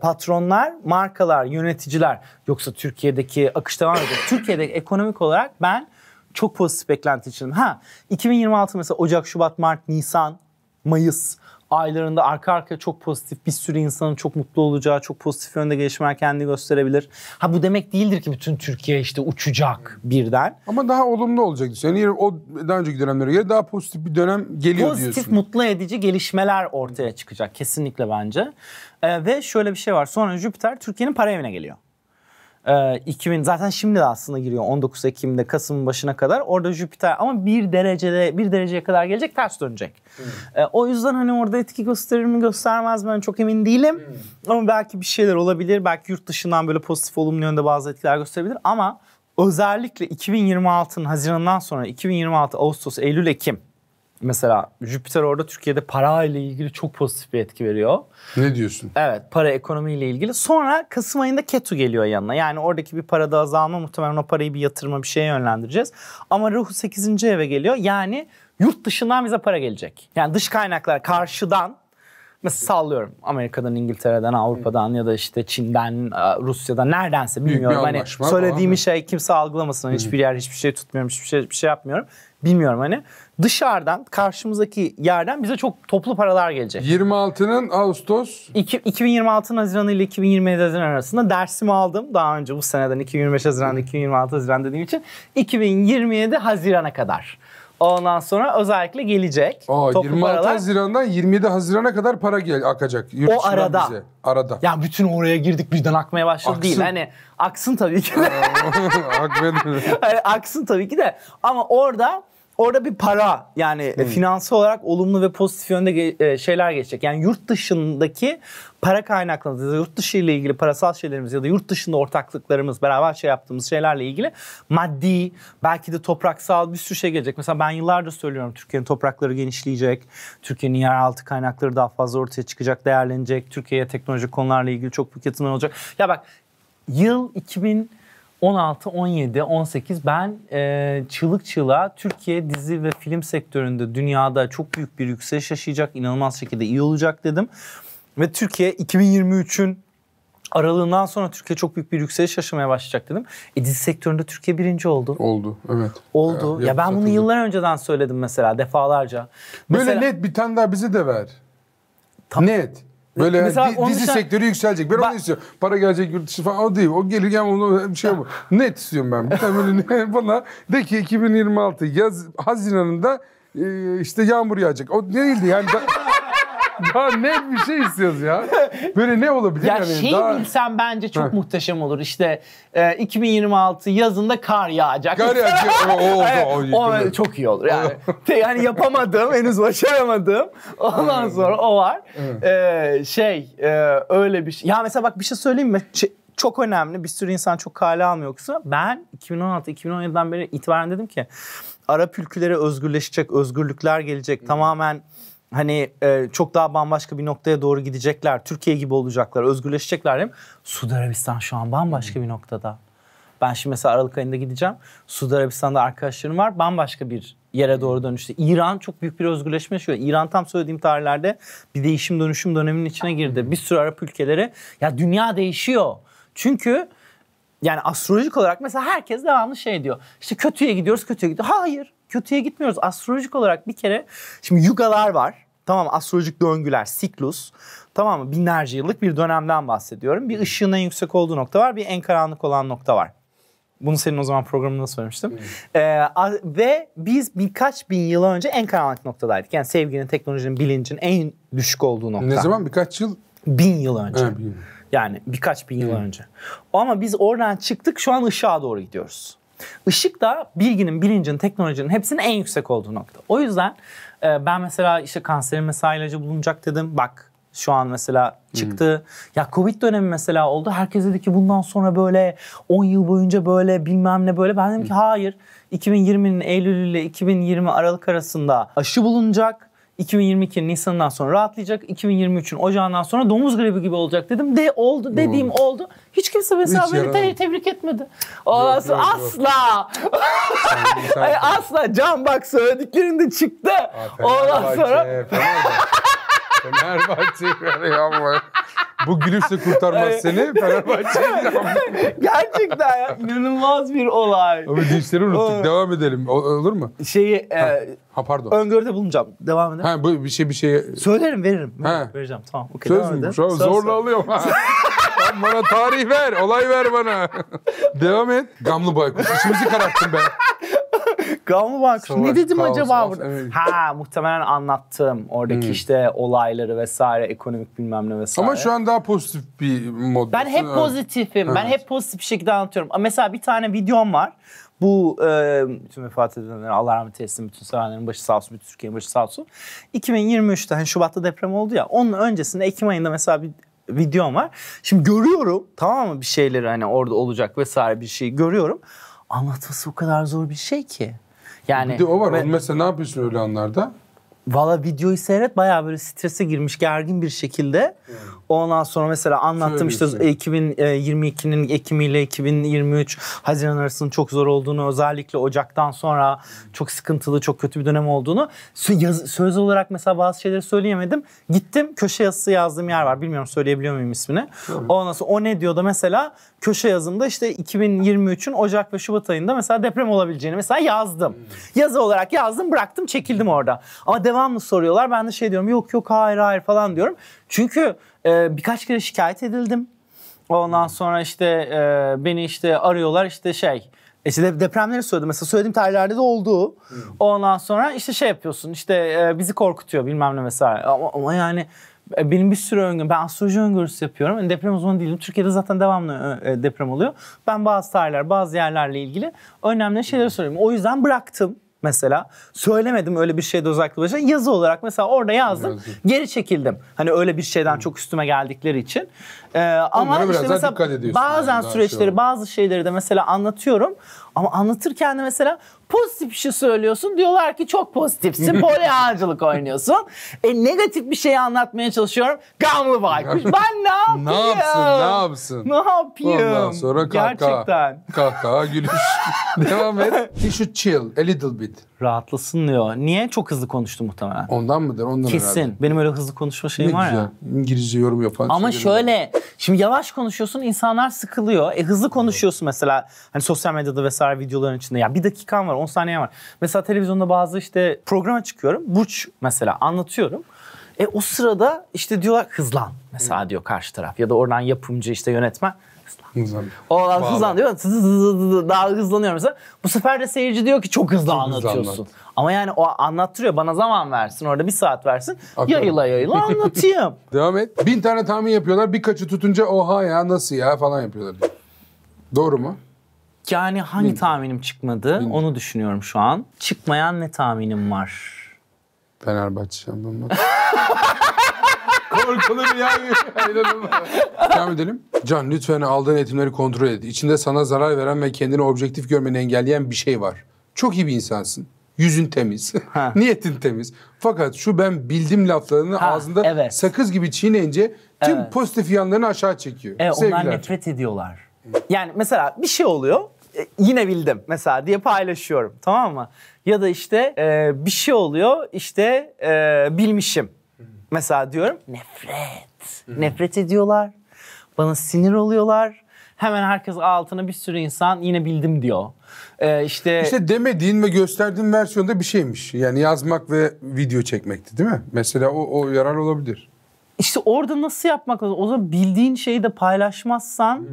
Patronlar, markalar, yöneticiler. Yoksa Türkiye'deki akış devam edecek. Türkiye'deki ekonomik olarak ben çok pozitif beklenti içindim. 2026 mesela Ocak, Şubat, Mart, Nisan, Mayıs aylarında arka arkaya çok pozitif bir sürü insanın çok mutlu olacağı, çok pozitif yönde gelişmeler kendini gösterebilir. Bu demek değildir ki bütün Türkiye işte uçacak birden. Ama daha olumlu olacak. Senin o daha önceki dönemlere göre daha pozitif bir dönem geliyor pozitif, diyorsun. Pozitif, mutlu edici gelişmeler ortaya çıkacak kesinlikle bence. Ve şöyle bir şey var. Sonra Jüpiter Türkiye'nin para evine geliyor. 2000 zaten şimdi de aslında giriyor 19 Ekim'de Kasım'ın başına kadar. Orada Jüpiter ama bir dereceye kadar gelecek, ters dönecek. O yüzden orada etki gösterir mi göstermez mi ben çok emin değilim. Ama belki bir şeyler olabilir. Belki yurt dışından böyle pozitif olumlu yönde bazı etkiler gösterebilir ama özellikle 2026'nın Haziran'dan sonra 2026 Ağustos, Eylül, Ekim mesela Jüpiter orada Türkiye'de para ile ilgili çok pozitif bir etki veriyor. Ne diyorsun? Evet, para ekonomiyle ilgili. Sonra Kasım ayında Ketu geliyor yanına. Yani oradaki bir parada azalma, muhtemelen o parayı bir yatırıma bir şeye yönlendireceğiz. Ama Rahu 8. eve geliyor. Yani yurt dışından bize para gelecek. Yani dış kaynaklar karşıdan mesela sallıyorum Amerika'dan, İngiltere'den, Avrupa'dan ya da işte Çin'den, Rusya'dan neredense bilmiyorum. Söylediğim şey kimse algılamasın. Hiçbir yer hiçbir şey tutmuyorum, hiçbir şey yapmıyorum. Bilmiyorum dışarıdan karşımızdaki yerden bize çok toplu paralar gelecek. 26'nın Ağustos 2026'nın Haziran ile 2027 Haziran arasında dersimi aldım. Daha önce bu seneden 2025 Haziran 2026 Haziran dediğim için 2027 Haziran'a kadar. Ondan sonra özellikle gelecek. Toplu 26 paralar. Haziran'dan 27 Haziran'a kadar para akacak. Yurt O dışından arada. bize. Arada. Ya bütün oraya girdik birden akmaya başladı Aksın. değil. Hani aksın tabii ki de. Hani aksın tabii ki de. Ama orada bir para yani finansal olarak olumlu ve pozitif yönde şeyler geçecek. Yani yurt dışındaki para kaynaklarımız ya da yurt dışı ile ilgili parasal şeylerimiz ya da yurt dışında ortaklıklarımız, beraber yaptığımız şeylerle ilgili maddi, belki de topraksal bir sürü şey gelecek. Mesela ben yıllardır söylüyorum, Türkiye'nin toprakları genişleyecek. Türkiye'nin yeraltı kaynakları daha fazla ortaya çıkacak, değerlenecek. Türkiye'ye teknolojik konularla ilgili çok büyük yatırımlar olacak. Ya bak, yıl 2016, 17, 18 ben çığlık çığlığa Türkiye dizi ve film sektöründe dünyada çok büyük bir yükseliş yaşayacak, inanılmaz şekilde iyi olacak dedim. Ve Türkiye 2023'ün aralığından sonra Türkiye çok büyük bir yükseliş yaşamaya başlayacak dedim. Dizi sektöründe Türkiye birinci oldu. Oldu, evet. Oldu. Evet, ya ben bunu satıldı. yıllar önceden söyledim mesela, defalarca. Böyle Mesela, net bir tane daha bize de ver. Net. Böyle Mesela onun dizi dışında- sektörü yükselecek. Ben onu istiyorum. Para gelecek yurt dışı falan, o değil. O gelirken onu bir şey bu. Net istiyorum ben. Bir tane böyle bana de ki 2026 Haziran'ında işte yağmur yağacak. O değildi yani. Daha net bir şey istiyoruz ya. Böyle ne olabilir? ya yani şeyi daha... bilsem bence çok muhteşem olur. İşte 2026 yazında kar yağacak. Kar yağacak. O çok iyi olur yani. Yani yapamadığım, henüz başaramadığım. Ondan sonra o var. Öyle bir şey. Ya mesela bak, bir şey söyleyeyim mi? Çok önemli. Bir sürü insan çok kale almıyor yoksa. Ben 2016-2017'den beri itibaren dedim ki Arap ülkeleri özgürleşecek, özgürlükler gelecek. Tamamen hani çok daha bambaşka bir noktaya doğru gidecekler. Türkiye gibi olacaklar, özgürleşecekler dedim. Suudi Arabistan şu an bambaşka bir noktada. Ben şimdi mesela Aralık ayında gideceğim. Suudi Arabistan'da arkadaşlarım var. Bambaşka bir yere doğru dönüştü. İran çok büyük bir özgürleşme yaşıyor. İran tam söylediğim tarihlerde bir değişim dönüşüm döneminin içine girdi. Bir sürü Arap ülkeleri. Ya dünya değişiyor. Çünkü yani astrolojik olarak mesela herkes devamlı şey diyor. İşte kötüye gidiyoruz, kötüye gidiyoruz. Hayır, kötüye gitmiyoruz. Astrolojik olarak bir kere şimdi yugalar var. Tamam mı? Astrolojik döngüler, siklus. Tamam mı? Binlerce yıllık bir dönemden bahsediyorum. Bir ışığın en yüksek olduğu nokta var. Bir en karanlık olan nokta var. Bunu senin o zaman programında söylemiştim. Ve biz birkaç bin yıl önce en karanlık noktadaydık. Yani sevginin, teknolojinin, bilincin en düşük olduğu nokta. Ne zaman? Birkaç yıl? 1000 yıl önce. Ha, 1000. Yani birkaç bin yıl önce. Ama biz oradan çıktık, şu an ışığa doğru gidiyoruz. Işık da bilginin, bilincin, teknolojinin hepsinin en yüksek olduğu nokta. O yüzden ben mesela işte kanserin mesela ilacı bulunacak dedim. Bak şu an mesela çıktı. Ya Covid dönemi mesela oldu. Herkes dedi ki bundan sonra böyle 10 yıl boyunca böyle bilmem ne böyle. Ben dedim ki hayır. 2020'nin Eylül ile 2020 Aralık arasında aşı bulunacak. 2022 Nisan'dan sonra rahatlayacak. 2023'ün Ocağı'ndan sonra domuz gribi gibi olacak dedim. Oldu dediğim oldu. Hiç kimse mesela beni tebrik etmedi. Asla. Hayır, asla. Can bak söylediklerinde çıktı. Ondan sonra. Fenerbahçe. Bu gülüşle kurtarmaz seni. Fenerbahçe'yi gerçekten ya, inanılmaz bir olay. Ama dinçleri unuttuk. Devam edelim. Olur mu? Pardon. Öngörüde bulunacağım. Devam edelim. Ha, bu bir şeye... Söylerim, veririm. Vereceğim. Tamam. Okay, söz mü? Şu an zorla alıyorum. Bana tarih ver. Olay ver bana. Devam et. Gamlı Baykuş. İçimizi kararttın be. Gamlı Baykuş. Ne dedim acaba burada? Evet. Muhtemelen anlattım. Oradaki işte olayları vesaire, ekonomik bilmem ne vesaire. Ama şu an daha pozitif bir mod. Ben hep pozitifim. Evet. Ben hep pozitif bir şekilde anlatıyorum. Mesela bir tane videom var. Bu bütün vefat edenlere Allah rahmet eylesin, bütün sevenlerin başı sağ olsun, bütün Türkiye'nin başı sağ olsun. 2023'te hani Şubat'ta deprem oldu ya. Onun öncesinde Ekim ayında mesela bir videom var. Şimdi görüyorum, tamam mı, bir şeyleri hani orada olacak vesaire bir şey görüyorum. Anlatması o kadar zor bir şey ki. Yani bir de o var. Onu mesela ne yapıyorsun öyle anlarda? Valla videoyu seyret, bayağı böyle strese girmiş, gergin bir şekilde. Ondan sonra mesela anlattım işte 2022'nin Ekim ile 2023 Haziran arasının çok zor olduğunu, özellikle Ocak'tan sonra çok sıkıntılı, çok kötü bir dönem olduğunu. Söz olarak mesela bazı şeyleri söyleyemedim. Gittim, köşe yazısı yazdığım yer var. Bilmiyorum söyleyebiliyor muyum ismini. Ondan sonra o ne diyor da mesela köşe yazımda işte 2023'ün Ocak ve Şubat ayında mesela deprem olabileceğini mesela yazdım. Yazı olarak yazdım, bıraktım, çekildim orada. Ama devamlı soruyorlar. Ben de şey diyorum, yok hayır falan diyorum. Çünkü birkaç kere şikayet edildim. Ondan sonra işte beni işte arıyorlar, işte İşte depremleri söyledim. Mesela söylediğim tarihlerde de oldu. Ondan sonra işte şey yapıyorsun. İşte bizi korkutuyor bilmem ne mesela. Ama yani benim bir sürü öngörüm. Ben astroloji öngörüsü yapıyorum. Yani deprem uzmanı değilim. Türkiye'de zaten devamlı deprem oluyor. Ben bazı tarihler, bazı yerlerle ilgili önemli şeyleri söylüyorum. O yüzden bıraktım. Mesela söylemedim öyle bir şeyde özellikle başına. Yazı olarak mesela orada yazdım. Geri çekildim. Hani öyle bir şeyden çok üstüme geldikleri için. Ama işte mesela bazen yani, süreçleri, bazı şeyleri de mesela anlatıyorum. Ama anlatırken de mesela pozitif bir şey söylüyorsun. Diyorlar ki çok pozitifsin. Polyanacılık oynuyorsun. Negatif bir şeyi anlatmaya çalışıyorum. Gamlı baykuş. Ben ne yapayım? Ne yapayım? Ondan sonra gerçekten. Kahkaha, gülüş. Devam et. You should chill a little bit. Rahatlasın diyor. Niye? Çok hızlı konuştu muhtemelen. Ondan mıdır? Ondan kesin. Herhalde. Benim öyle hızlı konuşma şeyim var ya. İngilizce yorum yapan. Ama şöyle, şimdi yavaş konuşuyorsun, insanlar sıkılıyor. Hızlı konuşuyorsun mesela. Hani sosyal medyada vesaire videoların içinde. Ya bir dakikan var, 10 saniye var. Mesela televizyonda bazı işte programa çıkıyorum. Burç mesela anlatıyorum. O sırada işte diyorlar hızlan. Mesela diyor karşı taraf. Ya da oradan yapımcı işte yönetmen. Oradan hızlan diyor. Daha hızlanıyor mesela. Bu sefer de seyirci diyor ki çok hızlı anlatıyorsun. Ama yani o anlattırıyor. Bana zaman versin. Orada 1 saat versin. Yayıla anlatayım. Devam et. 1000 tane tahmin yapıyorlar. Birkaçı tutunca oha ya nasıl ya falan yapıyorlar. Doğru mu? Yani hangi tahminim çıkmadı onu düşünüyorum şu an. Çıkmayan ne tahminim var? Fenerbahçe şampiyonu. Korkulur ya. Devam edelim. Can lütfen aldığın eğitimleri kontrol et. İçinde sana zarar veren ve kendini objektif görmeni engelleyen bir şey var. Çok iyi bir insansın. Yüzün temiz. Niyetin temiz. Fakat şu ben bildim laflarını ağzında sakız gibi çiğneyince tüm pozitif yanlarını aşağı çekiyor. Onlar nefret ediyorlar. Yani mesela bir şey oluyor. Yine bildim mesela diye paylaşıyorum. Tamam mı? Ya da işte bir şey oluyor işte bilmişim. Mesela diyorum nefret. Nefret ediyorlar. Bana sinir oluyorlar. Hemen herkes altına bir sürü insan yine bildim diyor. İşte demediğin ve gösterdiğin versiyonda bir şeymiş. Yani yazmak ve video çekmekti değil mi? Mesela o yarar olabilir. İşte orada nasıl yapmak lazım? O zaman bildiğin şeyi de paylaşmazsan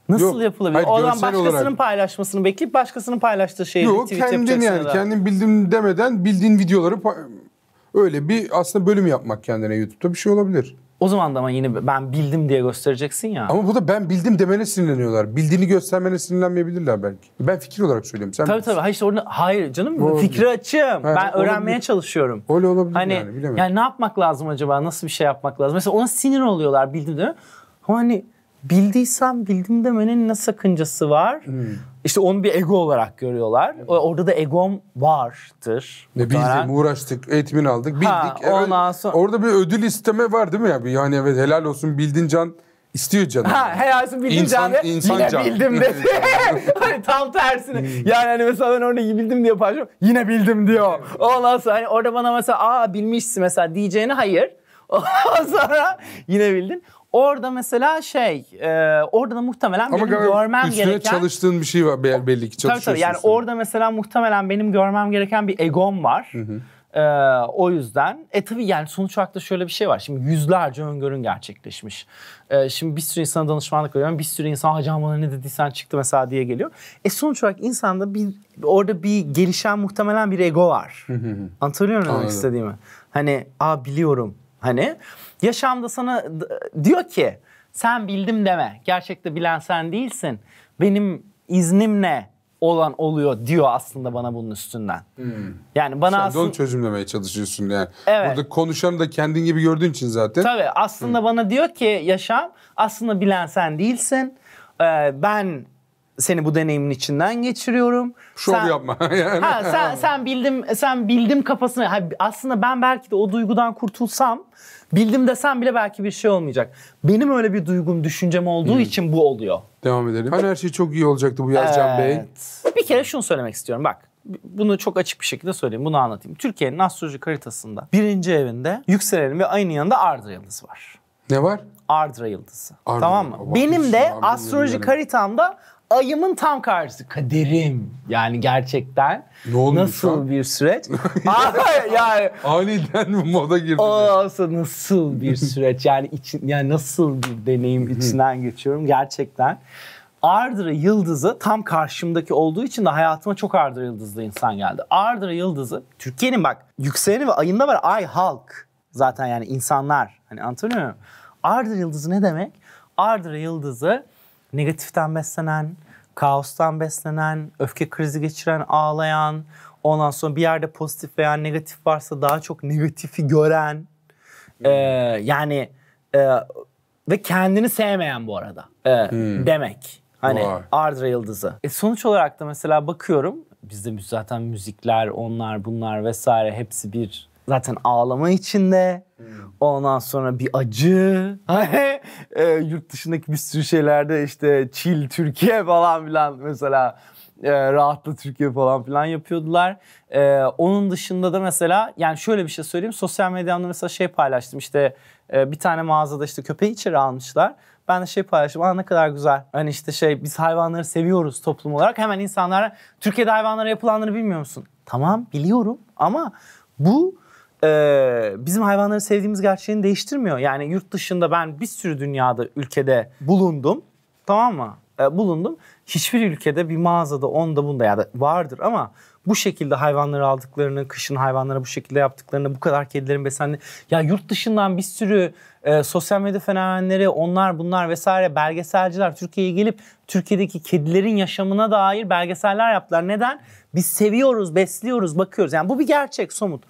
nasıl yapılabilir? O zaman başkasının paylaşmasını bekleyip başkasının paylaştığı şeyi retweet yapacaksın. Yok kendin bildim demeden bildiğin videoları öyle bir aslında bölüm yapmak kendine YouTube'da bir şey olabilir. O zaman da ama yine ben bildim diye göstereceksin ya. Ama bu da ben bildim demene sinirleniyorlar. Bildiğini göstermene sinirlenmeyebilirler belki. Ben fikir olarak söylüyorum. Sen tabii. Hayır canım fikri açığım. Ben öğrenmeye çalışıyorum. Öyle olabilir yani bilemem. Yani ne yapmak lazım acaba? Nasıl bir şey yapmak lazım? Mesela ona sinir oluyorlar bildim değil mi? Ama hani bildiysem bildim demenin ne sakıncası var? İşte onu bir ego olarak görüyorlar. Orada da egom vardır. Bildim, uğraştık, eğitimini aldık, bildik. Ondan sonra... Orada bir ödül isteme var değil mi ya? Yani evet helal olsun bildin can istiyor canım. Helal olsun bildin can. Yine can. Bildim dedi. Hani tam tersine. Yani hani mesela ben orada bildim diye paylaşıyorum. Yine bildim diyor. Ondan sonra hani orada bana mesela bilmişsin mesela diyeceğine hayır. Ondan sonra yine bildin. Orada mesela orada da muhtemelen benim görmem gereken... Üstüne çalıştığın bir şey var belli ki çalışıyorsun. Tabii yani orada mesela muhtemelen benim görmem gereken bir egom var. O yüzden. Tabii yani sonuç olarak da şöyle bir şey var. Şimdi yüzlerce öngörün gerçekleşmiş. Şimdi bir sürü insana danışmanlık veriyorum. Bir sürü insan hocam bana ne dediysen çıktı mesela diye geliyor. Sonuç olarak insanda orada bir gelişen muhtemelen bir ego var. Anlatabiliyor muyum demek istediğimi? Hani biliyorum. Hani yaşamda sana diyor ki sen bildim deme. Gerçekte bilen sen değilsin. Benim iznimle olan oluyor diyor aslında bana bunun üstünden. Yani bana sen aslında... onu çözümlemeye çalışıyorsun yani. Evet. Burada konuşanı da kendin gibi gördüğün için zaten. Tabii aslında bana diyor ki yaşam aslında bilen sen değilsin. Ben seni bu deneyimin içinden geçiriyorum. Şov yapma. Yani. Sen bildim kafasına. Aslında ben belki de o duygudan kurtulsam, bildim desem bile belki bir şey olmayacak. Benim öyle bir duygum, düşüncem olduğu için bu oluyor. Devam edelim. Hani her şey çok iyi olacaktı bu yaz Can Bey. Bir kere şunu söylemek istiyorum. Bak, bunu çok açık bir şekilde söyleyeyim. Bunu anlatayım. Türkiye'nin astroloji haritasında 1. evinde yükselenin ve ayın yanında Ardra yıldızı var. Ne var? Ardra yıldızı. Tamam mı? Benim de astrolojik haritamda ayımın tam karşısı. Kaderim. Yani gerçekten nasıl bir süreç? Yani aniden moda girdi. Nasıl bir süreç? Yani nasıl bir deneyim içinden geçiyorum gerçekten. Ardra Yıldızı tam karşımdaki olduğu için de hayatıma çok Ardra Yıldızlı insan geldi. Ardra Yıldızı Türkiye'nin bak yükseleni ve ayında var ay halk. Zaten yani insanlar. Hani anlatabiliyor muyum? Ardra Yıldızı ne demek? Ardra Yıldızı negatiften beslenen, kaostan beslenen, öfke krizi geçiren, ağlayan, ondan sonra bir yerde pozitif veya negatif varsa daha çok negatifi gören, ve kendini sevmeyen bu arada demek. Hani Ardra Yıldızı. Sonuç olarak da mesela bakıyorum, bizde zaten müzikler, onlar bunlar vesaire hepsi bir zaten ağlama içinde. Ondan sonra bir acı. Yurt dışındaki bir sürü şeylerde işte chill Türkiye falan filan mesela rahatla Türkiye falan filan yapıyordular. Onun dışında da mesela yani şöyle bir şey söyleyeyim. Sosyal medyamda mesela şey paylaştım işte bir tane mağazada işte köpeği içeri almışlar. Ben de şey paylaştım. Ne kadar güzel. Hani işte biz hayvanları seviyoruz toplum olarak. Hemen insanlara Türkiye'de hayvanlara yapılanları bilmiyor musun? Tamam biliyorum ama bu bizim hayvanları sevdiğimiz gerçeğini değiştirmiyor. Yani yurt dışında ben bir sürü dünyada ülkede bulundum. Tamam mı? Bulundum. Hiçbir ülkede bir mağazada onda bunda ya da vardır ama bu şekilde hayvanları aldıklarını, kışın hayvanlara bu şekilde yaptıklarını, bu kadar kedilerin beslendiğini. Ya yurt dışından bir sürü sosyal medya fenomenleri, onlar bunlar vesaire belgeselciler Türkiye'ye gelip Türkiye'deki kedilerin yaşamına dair belgeseller yaptılar. Neden? Biz seviyoruz, besliyoruz, bakıyoruz. Yani bu bir gerçek, somut.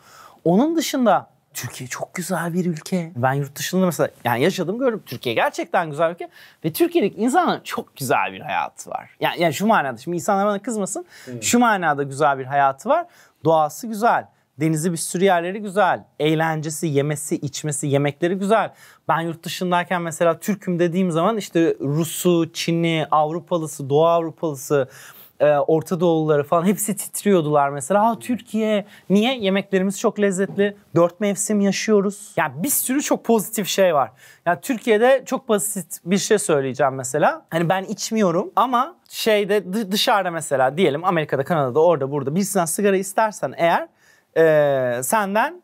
Onun dışında Türkiye çok güzel bir ülke. Ben yurt dışında mesela yani yaşadım gördüm. Türkiye gerçekten güzel bir ülke. Ve Türkiye'deki insanların çok güzel bir hayatı var. Yani şu manada şimdi insanlar bana kızmasın. Şu manada güzel bir hayatı var. Doğası güzel. Denizi bir sürü yerleri güzel. Eğlencesi, yemesi, içmesi, yemekleri güzel. Ben yurt dışındayken mesela Türk'üm dediğim zaman işte Rus'u, Çin'i, Avrupalısı, Doğu Avrupalısı, Orta Doğuluları falan hepsi titriyordular mesela. Türkiye niye? Yemeklerimiz çok lezzetli. 4 mevsim yaşıyoruz. Yani bir sürü çok pozitif şey var. Yani Türkiye'de çok basit bir şey söyleyeceğim mesela. Hani ben içmiyorum ama dışarıda mesela diyelim Amerika'da, Kanada'da, orada burada birisinden sigara istersen eğer senden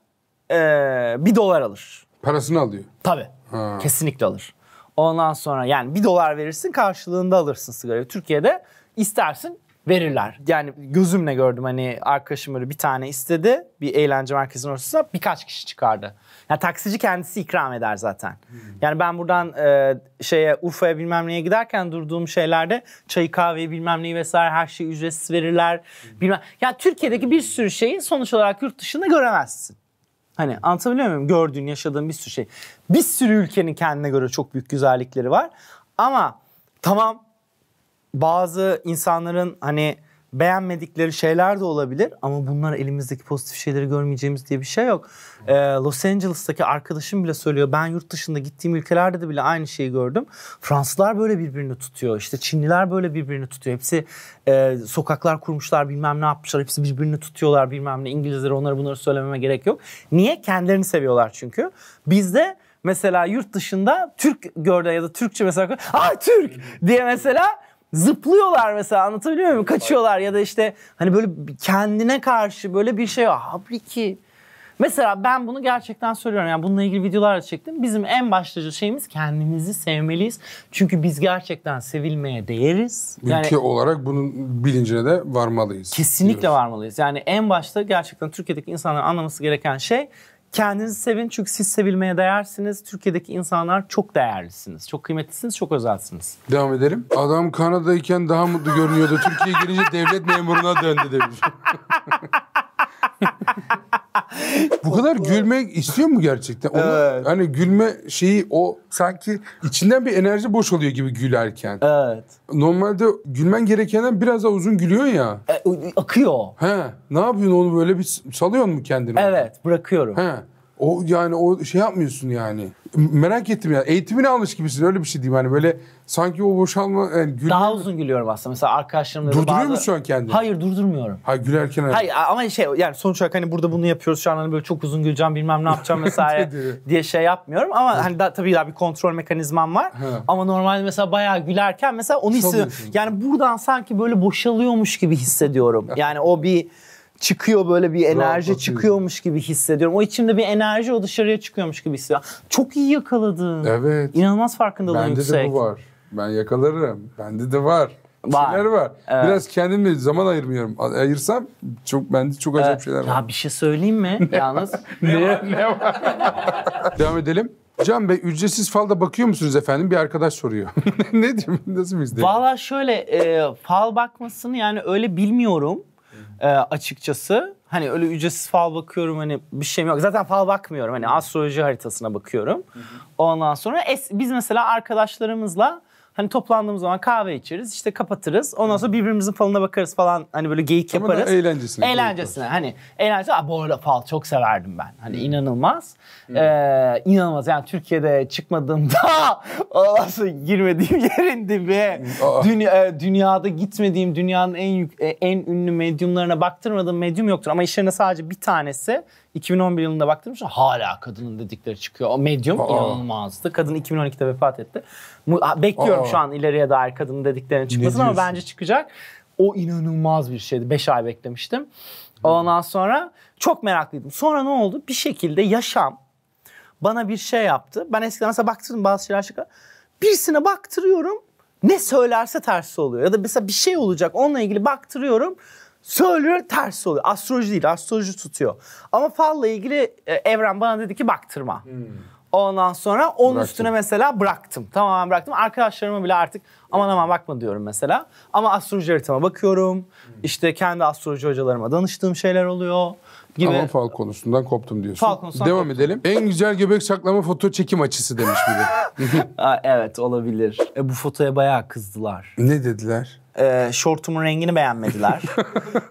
$1 alır. Parasını alıyor. Tabii. Kesinlikle alır. Ondan sonra yani $1 verirsin karşılığında alırsın sigarayı. Türkiye'de istersin verirler. Yani gözümle gördüm hani arkadaşım böyle bir tane istedi. Bir eğlence merkezinin ortasına birkaç kişi çıkardı. Yani taksici kendisi ikram eder zaten. Yani ben buradan Urfa'ya bilmem neye giderken durduğum şeylerde çayı kahveyi bilmem neyi vesaire her şeyi ücretsiz verirler. Yani Türkiye'deki bir sürü şeyi sonuç olarak yurt dışında göremezsin. Hani anlatabiliyor muyum? Gördüğün, yaşadığın bir sürü şey. Bir sürü ülkenin kendine göre çok büyük güzellikleri var. Ama tamam bazı insanların hani beğenmedikleri şeyler de olabilir ama bunlar elimizdeki pozitif şeyleri görmeyeceğimiz diye bir şey yok. Los Angeles'taki arkadaşım bile söylüyor. Ben yurt dışında gittiğim ülkelerde de bile aynı şeyi gördüm. Fransızlar böyle birbirini tutuyor. İşte Çinliler böyle birbirini tutuyor. Hepsi sokaklar kurmuşlar, bilmem ne yapmışlar. Hepsi birbirini tutuyorlar, bilmem ne. İngilizlere onları bunları söylememe gerek yok. Niye? Kendilerini seviyorlar çünkü. Bizde mesela yurt dışında Türk gördüğü ya da Türkçe mesela Türk diye mesela zıplıyorlar mesela, anlatabiliyor muyum? Kaçıyorlar ya da işte hani böyle kendine karşı böyle bir şey var. Halbuki mesela ben bunu gerçekten söylüyorum. Yani bununla ilgili videolar da çektim. Bizim en başlıca şeyimiz kendimizi sevmeliyiz. Çünkü biz gerçekten sevilmeye değeriz. Ülke olarak bunun bilincine de varmalıyız. Kesinlikle diyoruz. Varmalıyız. Yani en başta gerçekten Türkiye'deki insanların anlaması gereken şey kendinizi sevin çünkü siz sevilmeye değersiniz. Türkiye'deki insanlar çok değerlisiniz, çok kıymetlisiniz, çok özelsiniz. Devam edelim. Adam Kanada'yken daha mutlu görünüyordu. Türkiye'ye gelince devlet memuruna döndü demiş. Bu kadar gülmek istiyor mu gerçekten? Evet. Hani gülme şeyi o sanki içinden bir enerji boşalıyor gibi gülerken. Evet. Normalde gülmen gerekenden biraz daha uzun gülüyorsun ya. Akıyor. Ne yapıyorsun onu böyle bir salıyorsun mu kendini? Evet, bırakıyorum. O yani o şey yapmıyorsun yani. Merak ettim ya. Eğitimini almış gibisin, öyle bir şey diyeyim hani böyle sanki o boşalma yani daha uzun gülüyorum aslında. Mesela arkadaşlarımla durduruyor musun şu an kendini? Hayır, durdurmuyorum. Hayır, gülerken hayır ama yani sonuç olarak hani burada bunu yapıyoruz şu an hani böyle çok uzun güleceğim bilmem ne yapacağım vesaire diye şey yapmıyorum ama hani tabii daha bir kontrol mekanizmam var. Ama normalde mesela bayağı gülerken mesela onu hissediyorum. Yani buradan sanki böyle boşalıyormuş gibi hissediyorum. Yani o bir çıkıyor, böyle bir enerji çıkıyormuş gibi hissediyorum. O içimde bir enerji o dışarıya çıkıyormuş gibi hissediyorum. Çok iyi yakaladın. Evet. İnanılmaz farkındalığın yüksek. Bende de bu var. Ben yakalarım. Bende de var. Var. Şeyler var. Evet. Biraz kendime zaman ayırmıyorum. Ayırsam bende çok acayip şeyler var. Ya bir şey söyleyeyim mi yalnız? Ne var? Devam edelim. Can Bey, ücretsiz falda bakıyor musunuz efendim? Bir arkadaş soruyor. Ne diyeyim? Nasıl bizde? Valla şöyle fal bakmasını yani öyle bilmiyorum açıkçası. Hani öyle ücretsiz fal bakıyorum hani bir şeyim yok. Zaten fal bakmıyorum hani astroloji haritasına bakıyorum. Ondan sonra biz mesela arkadaşlarımızla hani toplandığımız zaman kahve içeriz işte kapatırız. Ondan sonra birbirimizin falına bakarız falan hani böyle geyik yaparız. Ama eğlencesine. Eğlencesine hani eğlencesine. Bu arada fal çok severdim ben. Hani inanılmaz. İnanılmaz yani Türkiye'de çıkmadığımda olası girmediğim yerin dibi. Dünyada gitmediğim dünyanın en ünlü medyumlarına baktırmadığım medyum yoktur. Ama işlerine sadece bir tanesi 2011 yılında baktırmışım. Hala kadının dedikleri çıkıyor. O medyum inanılmazdı. Kadın 2012'de vefat etti. Bekliyorum şu an ileriye dair kadının dediklerinin çıkmasını ama bence çıkacak. O inanılmaz bir şeydi. 5 ay beklemiştim. Ondan sonra çok meraklıydım. Sonra ne oldu? Bir şekilde yaşam bana bir şey yaptı. Ben eskiden mesela baktırdım bazı şeyler çıkıyor. Birisine baktırıyorum. Ne söylerse tersi oluyor. Ya da mesela bir şey olacak. Onunla ilgili baktırıyorum. Söylüyor tersi oluyor. Astroloji değil. Astroloji tutuyor. Ama falla ilgili evren bana dedi ki baktırma. Ondan sonra onun üstüne mesela bıraktım. Tamamen bıraktım. Arkadaşlarıma bile artık aman bakma diyorum mesela. Ama astroloji haritama bakıyorum. İşte kendi astroloji hocalarıma danıştığım şeyler oluyor gibi. Ama fal konusundan koptum diyorsun. Fal konusundan Devam koptum. edelim. En güzel göbek saklama foto çekim açısı demiş biri. Evet olabilir. Bu fotoya bayağı kızdılar. Ne dediler? Şortumun rengini beğenmediler.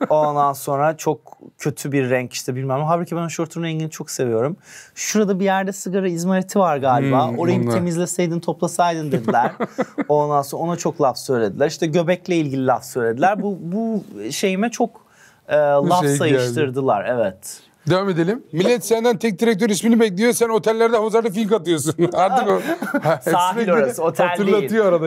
Ondan sonra çok kötü bir renk işte bilmem. Halbuki ben şortumun rengini çok seviyorum. Şurada bir yerde sigara izmariti var galiba. Orayı bir temizleseydin, toplasaydın dediler. Ondan sonra ona çok laf söylediler. İşte göbekle ilgili laf söylediler. Bu şeyime çok laf sayıştırdılar. Evet. Devam edelim. Millet senden tek direktör ismini bekliyor. Sen otellerde havuzlarda fink atıyorsun. Artık o. Sahil orası, otel değil. Hatırlatıyor arada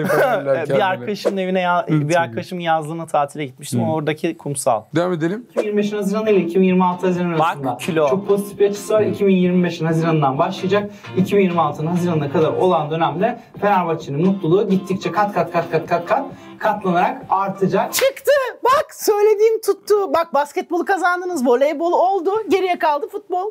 bir arkadaşımın evine bir arkadaşımın yazlığına tatile gitmiştim. Oradaki kumsal. Devam edelim. 2025 Haziran ile 2026 Haziran arasında kilo. çok pozitif bir açısı var. 2025'in Haziran'dan başlayacak. 2026'nın Haziran'ına kadar olan dönemde Fenerbahçe'nin mutluluğu gittikçe katlanarak artacak. Çıktı. Bak söylediğim tuttu. Bak basketbolu kazandınız. Voleybol oldu. Geriye kaldı futbol.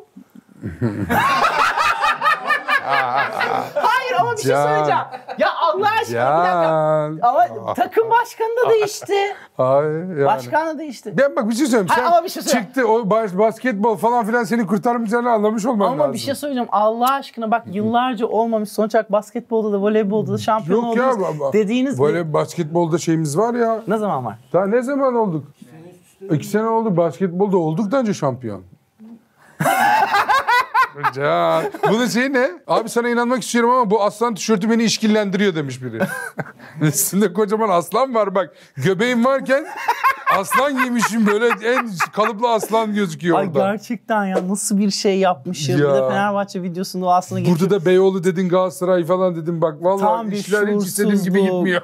Hayır ama bir şey söyleyeceğim. Ya Allah aşkına bir dakika. Ama takım başkanı da değişti. Hayır yani. Başkan da değişti. Ben bak bir şey söyleyeyim. Sen ama bir şey söyleyeyim. çıktı o basketbol falan filan seni kurtarmayacağını anlamış olman lazım. Ama bir şey söyleyeceğim. Allah aşkına bak yıllarca olmamış. Sonuç olarak basketbolda da voleybolda da şampiyon Yok ya oldunuz. Dediğiniz böyle basketbolda şeyimiz var ya. ne zaman var? Daha ne zaman olduk? 2 sene oldu basketbolda olduk da önce şampiyon. Can. Bunun şeyi ne? Abi sana inanmak istiyorum ama bu aslan tişörtü beni işkillendiriyor demiş biri. Üstünde kocaman aslan var bak. Göbeğim varken aslan giymişim böyle en kalıplı aslan gözüküyor Ay orada. gerçekten ya nasıl bir şey yapmışım. Ya. Bir de Fenerbahçe videosunda o aslında geçiyor. Burada da Beyoğlu dedin, Galatasaray falan dedim. Bak Tam vallahi bir işler hiç istediğim gibi şuursuzluk. gitmiyor.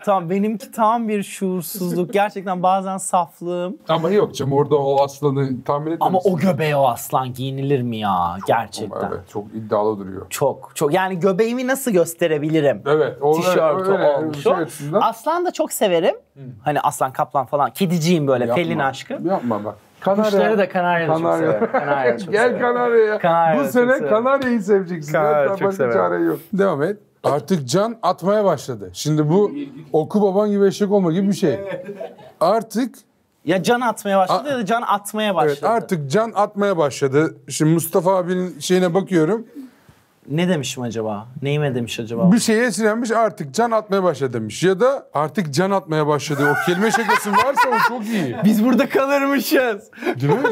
Tamam benimki tam bir şuursuzluk. Gerçekten bazen saflığım. Ama yok canım orada o aslanı tahmin etmemişsin. Ama o göbeğe o aslan giyinilir mi ya? Gerçekten. Evet çok iddialı duruyor. Çok. Yani göbeğimi nasıl gösterebilirim? Evet. Tişörtü olmuş o. Açısından. Aslan da çok severim. Hani aslan kaplan falan. Kediciyim böyle. Yapma. Pelin aşkı. Yapma bak. Kanarya. Kuşları da Kanarya da çok severim. Kanarya çok Gel severim. Kanarya'ya. Kanarya'yı Bu çok sene severim. Kanarya'yı seveceksin. Kanarya'yı Hatta çok başka severim. çare yok. Devam et. Artık can atmaya başladı. Şimdi bu oku baban gibi eşek olma gibi bir şey. Artık Ya can atmaya başladı ya da can atmaya başladı. evet artık can atmaya başladı. Şimdi Mustafa abinin şeyine bakıyorum. Ne demişim acaba? Neyime demiş acaba? Bir şeye sinirlenmiş artık can atmaya başladı demiş. Ya da artık can atmaya başladı. O kelime şakası varsa o çok iyi. Biz burada kalırmışız. Değil mi?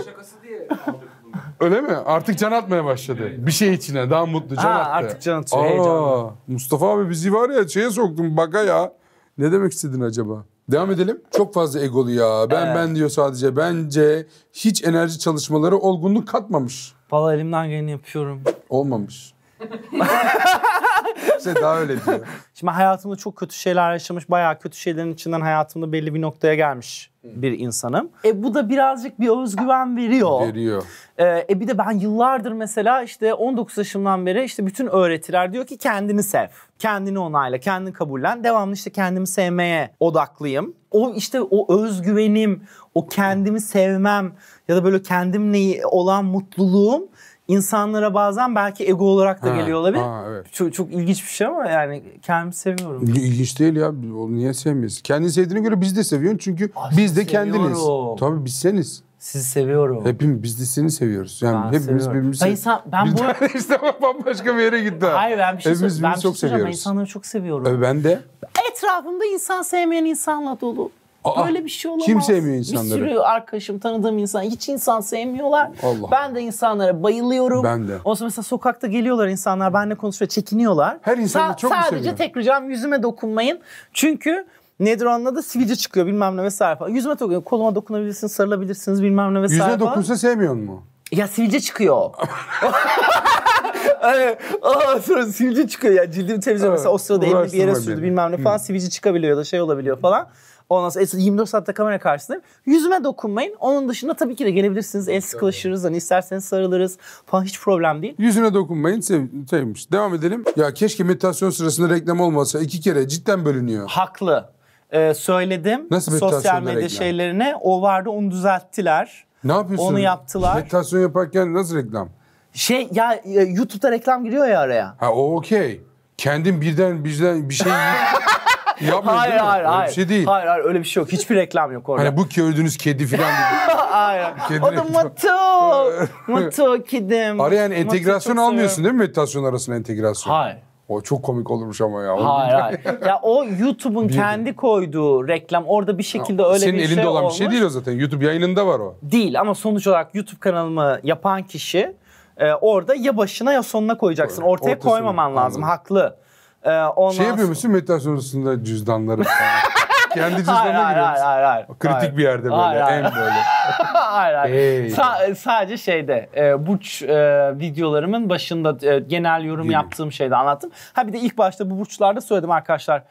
Öyle mi? Artık can atmaya başladı. Bir şey içine daha mutlu can attı. Artık can atıyor. Heyecanlı. Mustafa abi bizi var ya şeye soktun baka ya. Ne demek istedin acaba? Devam edelim. Çok fazla egolu ya. Ben diyor sadece. Bence hiç enerji çalışmaları olgunluk katmamış. Valla elimden geleni yapıyorum. Olmamış. Seda öyle diyor. Şimdi hayatımda çok kötü şeyler yaşamış, bayağı kötü şeylerin içinden hayatımda belli bir noktaya gelmiş bir insanım. Bu da birazcık bir özgüven veriyor. Veriyor. Bir de ben yıllardır mesela işte 19 yaşımdan beri işte bütün öğretiler diyor ki kendini sev. Kendini onayla, kendini kabullen. Devamlı işte kendimi sevmeye odaklıyım. O işte o özgüvenim, o kendimi sevmem ya da böyle kendimle olan mutluluğum insanlara bazen belki ego olarak da geliyor olabilir. Evet. Çok ilginç bir şey ama yani kendimi seviyorum. İlginç değil ya. Onu niye sevmiyorsun? Kendini sevdiğine göre biz de seviyorsun. Çünkü biz de kendiniz. seviyorum. Tabii biz seniz. Sizi seviyorum. Hepimiz biz de seni seviyoruz. Yani Ben hepimiz seviyorum. birbirimizi Ben bu... İşte bak bambaşka bir yere gitti. Hayır ben bir şey Hepimiz söyleyeyim. Ben birbirimizi çok seviyoruz. Ben insanları çok seviyorum. Ben de. Etrafımda insan sevmeyen insanla dolu. Böyle bir şey olamaz. Kim sevmiyor insanları? Bir sürü arkadaşım, tanıdığım insan hiç insan sevmiyorlar. Allah. Ben de insanlara bayılıyorum. Ben de. Ondan sonra mesela sokakta geliyorlar insanlar benimle konuşuyor, çekiniyorlar. Her insanı çok mu Sadece seviyor? tek ricam yüzüme dokunmayın. Çünkü nedir onun adı? Sivilce çıkıyor bilmem ne vesaire falan. Yüzüme dokunmayın. Koluma dokunabilirsiniz, sarılabilirsiniz bilmem ne vesaire Yüzüne falan. dokunsa sevmiyor mu? Ya sivilce çıkıyor. Sonra sivilce çıkıyor ya cildimi temizliyor mesela o sırada elini bir yere sürdü bilmem ne falan sivilce çıkabiliyor ya da şey olabiliyor falan. Ondan sonra 24 saatte kamera karşısındayım. Yüzüme dokunmayın. Onun dışında tabii ki de gelebilirsiniz. El sıkılaşırız. Hani isterseniz sarılırız falan hiç problem değil. Yüzüne dokunmayın sevmiş. Devam edelim. Ya keşke meditasyon sırasında reklam olmasa. 2 kere cidden bölünüyor. Haklı. Söyledim. Nasıl sosyal meditasyonda medya reklam? şeylerine. O vardı onu düzelttiler. Ne yapıyorsun? Onu yaptılar. Meditasyon yaparken nasıl reklam? YouTube'da reklam giriyor ya araya. Ha o okey. Kendin birden bir şey yapmıyor değil mi? Öyle bir şey değil. Hayır öyle bir şey yok. Hiçbir reklam yok orada. Hani bu gördüğünüz kedi falan gibi. Hayır. Kedi O da reklamı. Matu kedim. Araya yani Matu'yu entegrasyon çok almıyorsun seviyorum. değil mi meditasyon arasında entegrasyon? Hayır. O çok komik olurmuş ama ya. Hayır. Ya o YouTube'un kendi koyduğu reklam orada bir şekilde öyle Senin bir şey elinde olan olmuş. bir şey değil o zaten. YouTube yayınında var o. Değil ama sonuç olarak YouTube kanalımı yapan kişi orada ya başına ya sonuna koyacaksın. Ortaya Ortasına, koymaman lazım. anladım. Haklı. Ondan Yapıyor musun meditasyon arasında cüzdanları falan? Kendi cüzdanına giriyor musun? Hayır. Kritik bir yerde böyle. Hayır. En böyle. Hayır. Hey. Sadece şeyde burç videolarımın başında genel yorum Gibi. yaptığım şeyde anlattım. Bir de ilk başta bu burçlarda söyledim arkadaşlar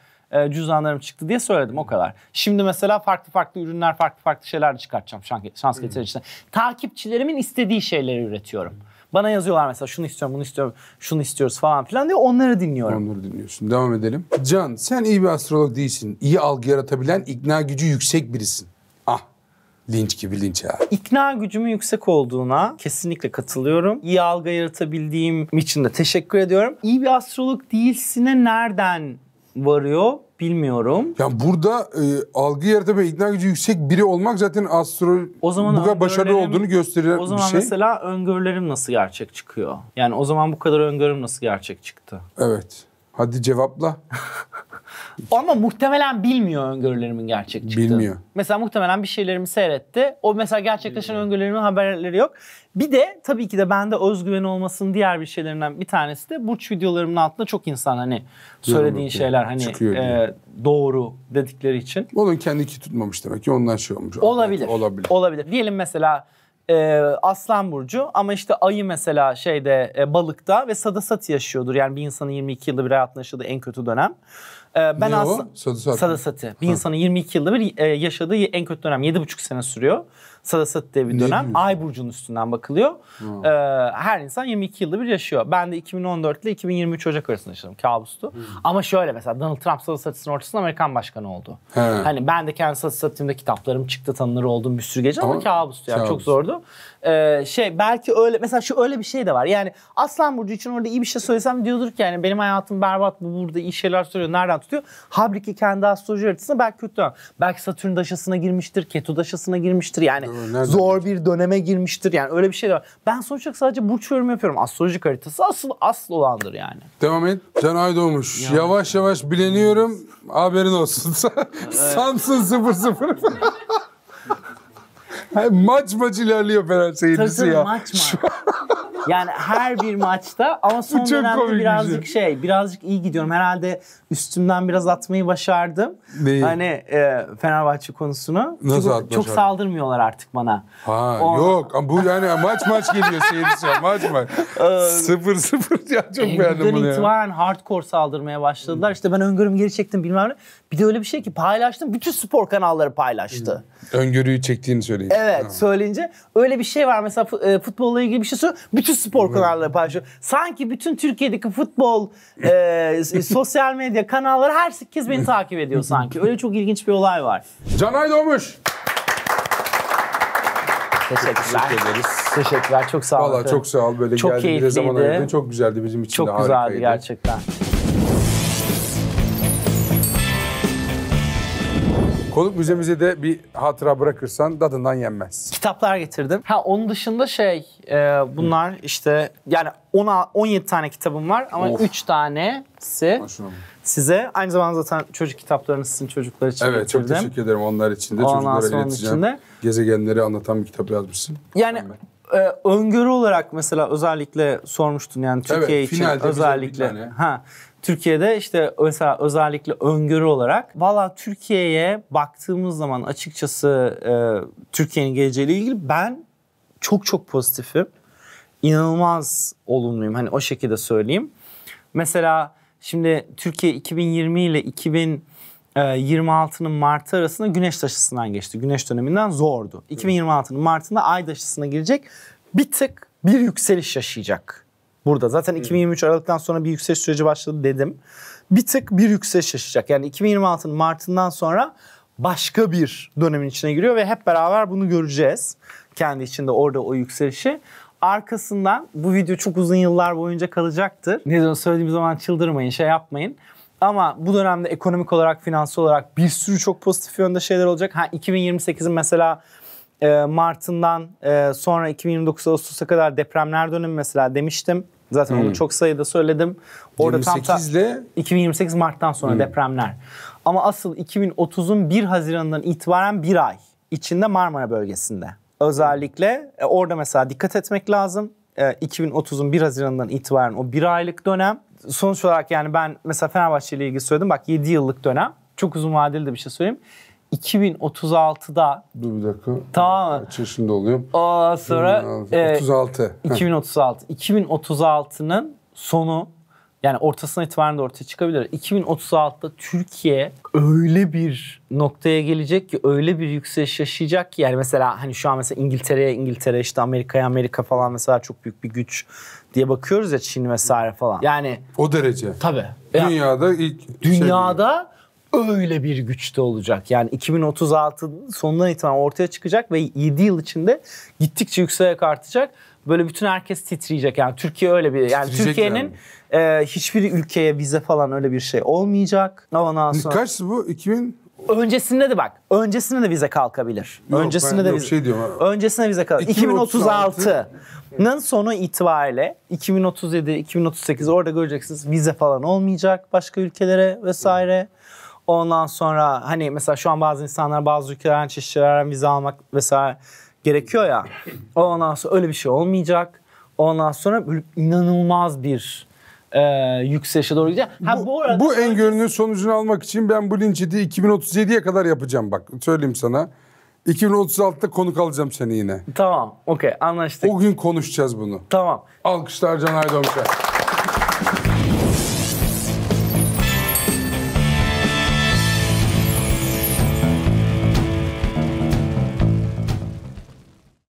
cüzdanlarım çıktı diye söyledim o kadar. Şimdi mesela farklı ürünler farklı şeyler de çıkartacağım şans getiri için. Takipçilerimin istediği şeyleri üretiyorum. Bana yazıyorlar mesela şunu istiyorum, bunu istiyorum, şunu istiyoruz falan filan diye onları dinliyorum. Onları dinliyorsun. Devam edelim. Can sen iyi bir astrolog değilsin. İyi algı yaratabilen, ikna gücü yüksek birisin. Linç gibi linç ya. İkna gücümün yüksek olduğuna kesinlikle katılıyorum. İyi algı yaratabildiğim için de teşekkür ediyorum. İyi bir astrolog değilsine nereden varıyor bilmiyorum. Yani burada algı yaratabilen, ikna gücü yüksek biri olmak zaten bu kadar başarılı olduğunu gösteriyor bir şey. O zaman mesela öngörülerim nasıl gerçek çıkıyor? Yani o zaman bu kadar öngörüm nasıl gerçek çıktı? Evet. Hadi cevapla. Ama muhtemelen bilmiyor öngörülerimin gerçek çıktığını. Bilmiyor. Mesela muhtemelen bir şeylerimi seyretti. O mesela gerçekleşen öngörülerimin haberleri yok. Bir de tabii ki de bende özgüven olmasının diğer bir şeylerinden bir tanesi de burç videolarımın altında çok insan hani söylediğin şeyler hani doğru dedikleri için. Onun kendiki tutmamış demek ki ondan şey olmuş. Olabilir. Diyelim mesela Aslan burcu ama işte ayı mesela balıkta ve sadasati yaşıyordur. Yani bir insanın 22 yılda bir hayatında yaşadığı en kötü dönem. Ne o? Sadasati. Bir insanın 22 yılda bir yaşadığı en kötü dönem. 7,5 sene sürüyor. Sadasati diye bir dönem. Ay burcunun üstünden bakılıyor. Her insan 22 yılda bir yaşıyor. Ben de 2014 ile 2023 Ocak arasında yaşadım. Kabustu. Ama şöyle mesela Donald Trump Sadasatisinin ortasında Amerikan başkanı oldu. Hani ben de kendi Sadasatimde kitaplarım çıktı, tanınır olduğum bir sürü gece ama kabustu yani çok zordu. Belki öyle mesela öyle bir şey de var. Yani Aslan burcu için orada iyi bir şey söylesem diyordur ki yani benim hayatım berbat, bu burada iyi şeyler söylüyor. Nereden tutuyor? Halbuki kendi astroloji haritasında belki kötü dönem. Belki Satürn daşasına girmiştir, Ketu daşasına girmiştir. Yani zor bir döneme girmiştir. Yani öyle bir şey de var. Ben sonuç olarak sadece burç yorum yapıyorum. Astrolojik haritası asıl olandır yani. Devam et. Can Aydoğmuş. Yavaş yavaş bileniyorum. Haberin olsun. Samsun 0-0. Maç ilerliyor Fener seyircisi ya. Maç. Yani her bir maçta ama son çok dönemde komik bir şey. birazcık iyi gidiyorum. Herhalde üstümden biraz atmayı başardım. Neyi? Hani Fenerbahçe konusunu. Nasıl Çünkü atma çok şarkı? saldırmıyorlar artık bana. Ha O- yok ama bu yani maç geliyor seyircisi var maç. 0-0 ya çok beğendim Buradan bunu ya. itibaren hardcore saldırmaya başladılar. İşte ben öngörümü geri çektim bilmem ne. Bir de öyle bir şey ki paylaştım. Bütün spor kanalları paylaştı. Öngörüyü çektiğini söyleyeyim. Evet söyleyince öyle bir şey var. Mesela futbolla ilgili bir şey söylüyor. Bütün spor kanalları paylaşıyor. Sanki bütün Türkiye'deki futbol sosyal medya kanalları herkes beni takip ediyor sanki. Öyle çok ilginç bir olay var. Canay Doğmuş. Teşekkürler. Teşekkür ederiz. Teşekkürler. Çok sağ olun. Valla çok sağ ol. Böyle Çok geldiğinde zaman keyifliydi. ayırdın. Çok güzeldi bizim için de Çok harikaydı. güzeldi gerçekten. Konuk müzemize de bir hatıra bırakırsan tadından yenmez. Kitaplar getirdim. Onun dışında bunlar işte yani 17 tane kitabım var ama Of. 3 tanesi Maşallah. size. Aynı zamanda zaten çocuk kitaplarını sizin çocuklar için Evet çok getirdim. teşekkür ederim onlar için de. Ondan Çocuklara sonra onun ileteceğim. içinde. Gezegenleri anlatan bir kitap yazmışsın. Yani öngörü olarak mesela özellikle sormuştun yani Türkiye Evet, için finalde bize bir özellikle. tane. Türkiye'de işte mesela özellikle öngörü olarak valla Türkiye'ye baktığımız zaman açıkçası Türkiye'nin geleceğiyle ilgili ben çok pozitifim. İnanılmaz olumluyum. Hani o şekilde söyleyeyim. Mesela şimdi Türkiye 2020 ile 2026'nın Mart'ı arasında güneş aşısından geçti. Güneş döneminden zordu. 2026'nın Mart'ında ay aşısına girecek. Bir tık bir yükseliş yaşayacak. Burada zaten 2023 Aralık'tan sonra bir yükseliş süreci başladı dedim. Bir tık bir yükseliş yaşayacak. Yani 2026'nın Mart'ından sonra başka bir dönemin içine giriyor ve hep beraber bunu göreceğiz. Kendi içinde orada o yükselişi. Arkasından bu video çok uzun yıllar boyunca kalacaktır. Ne diyorum söylediğim zaman çıldırmayın, yapmayın. Ama bu dönemde ekonomik olarak, finansal olarak bir sürü çok pozitif yönde şeyler olacak. 2028'in mesela Mart'ından sonra 2029 Ağustos'a kadar depremler dönemi mesela demiştim. Zaten onu çok sayıda söyledim. Orada 28 ile 2028 Mart'tan sonra depremler. Ama asıl 2030'un 1 Haziran'dan itibaren bir ay içinde Marmara bölgesinde. Özellikle orada mesela dikkat etmek lazım. 2030'un 1 Haziran'dan itibaren o bir aylık dönem. Sonuç olarak yani ben mesela Fenerbahçe ile ilgili söyledim. Bak 7 yıllık dönem. Çok uzun vadeli de bir şey söyleyeyim. 2036'da dur bir dakika. tamam mı? Kaç yaşında oluyorum? Ondan sonra 36. 2036. 2036'nın sonu yani ortasına itibaren de ortaya çıkabilir. 2036'da Türkiye öyle bir noktaya gelecek ki öyle bir yükseliş yaşayacak ki yani mesela hani şu an mesela İngiltere işte Amerika falan mesela çok büyük bir güç diye bakıyoruz ya Çin vesaire falan. Yani O derece. tabii. Dünyada ilk Dünyada öyle bir güçte olacak. Yani 2036 sonundan itibaren ortaya çıkacak ve 7 yıl içinde gittikçe yükselerek artacak. Böyle bütün herkes titreyecek. Yani Türkiye öyle bir yani Titriyecek Türkiye'nin hiçbir ülkeye vize falan öyle bir şey olmayacak. Ondan sonra kaçtı bu? 2000? öncesinde de bak. Öncesinde de vize kalkabilir. Yok, öncesinde ben de yok, vize. şey diyorum. Öncesinde vize kalkabilir. 2036 2036'nın sonu itibariyle 2037, 2038 orada göreceksiniz vize falan olmayacak başka ülkelere vesaire. Ondan sonra hani mesela şu an bazı insanlar bazı ülkelerden çeşitlilerden vize almak vesaire gerekiyor ya. Ondan sonra öyle bir şey olmayacak. Ondan sonra böyle inanılmaz bir yükselişe doğru gidecek. Bu öngörünün sonucunu almak için ben bu linçidi 2037'ye kadar yapacağım bak. Söyleyeyim sana. 2036'da konuk alacağım seni yine. Tamam. Okey. Anlaştık. O gün konuşacağız bunu. Tamam. Alkışlar Canay Doğmuş'a.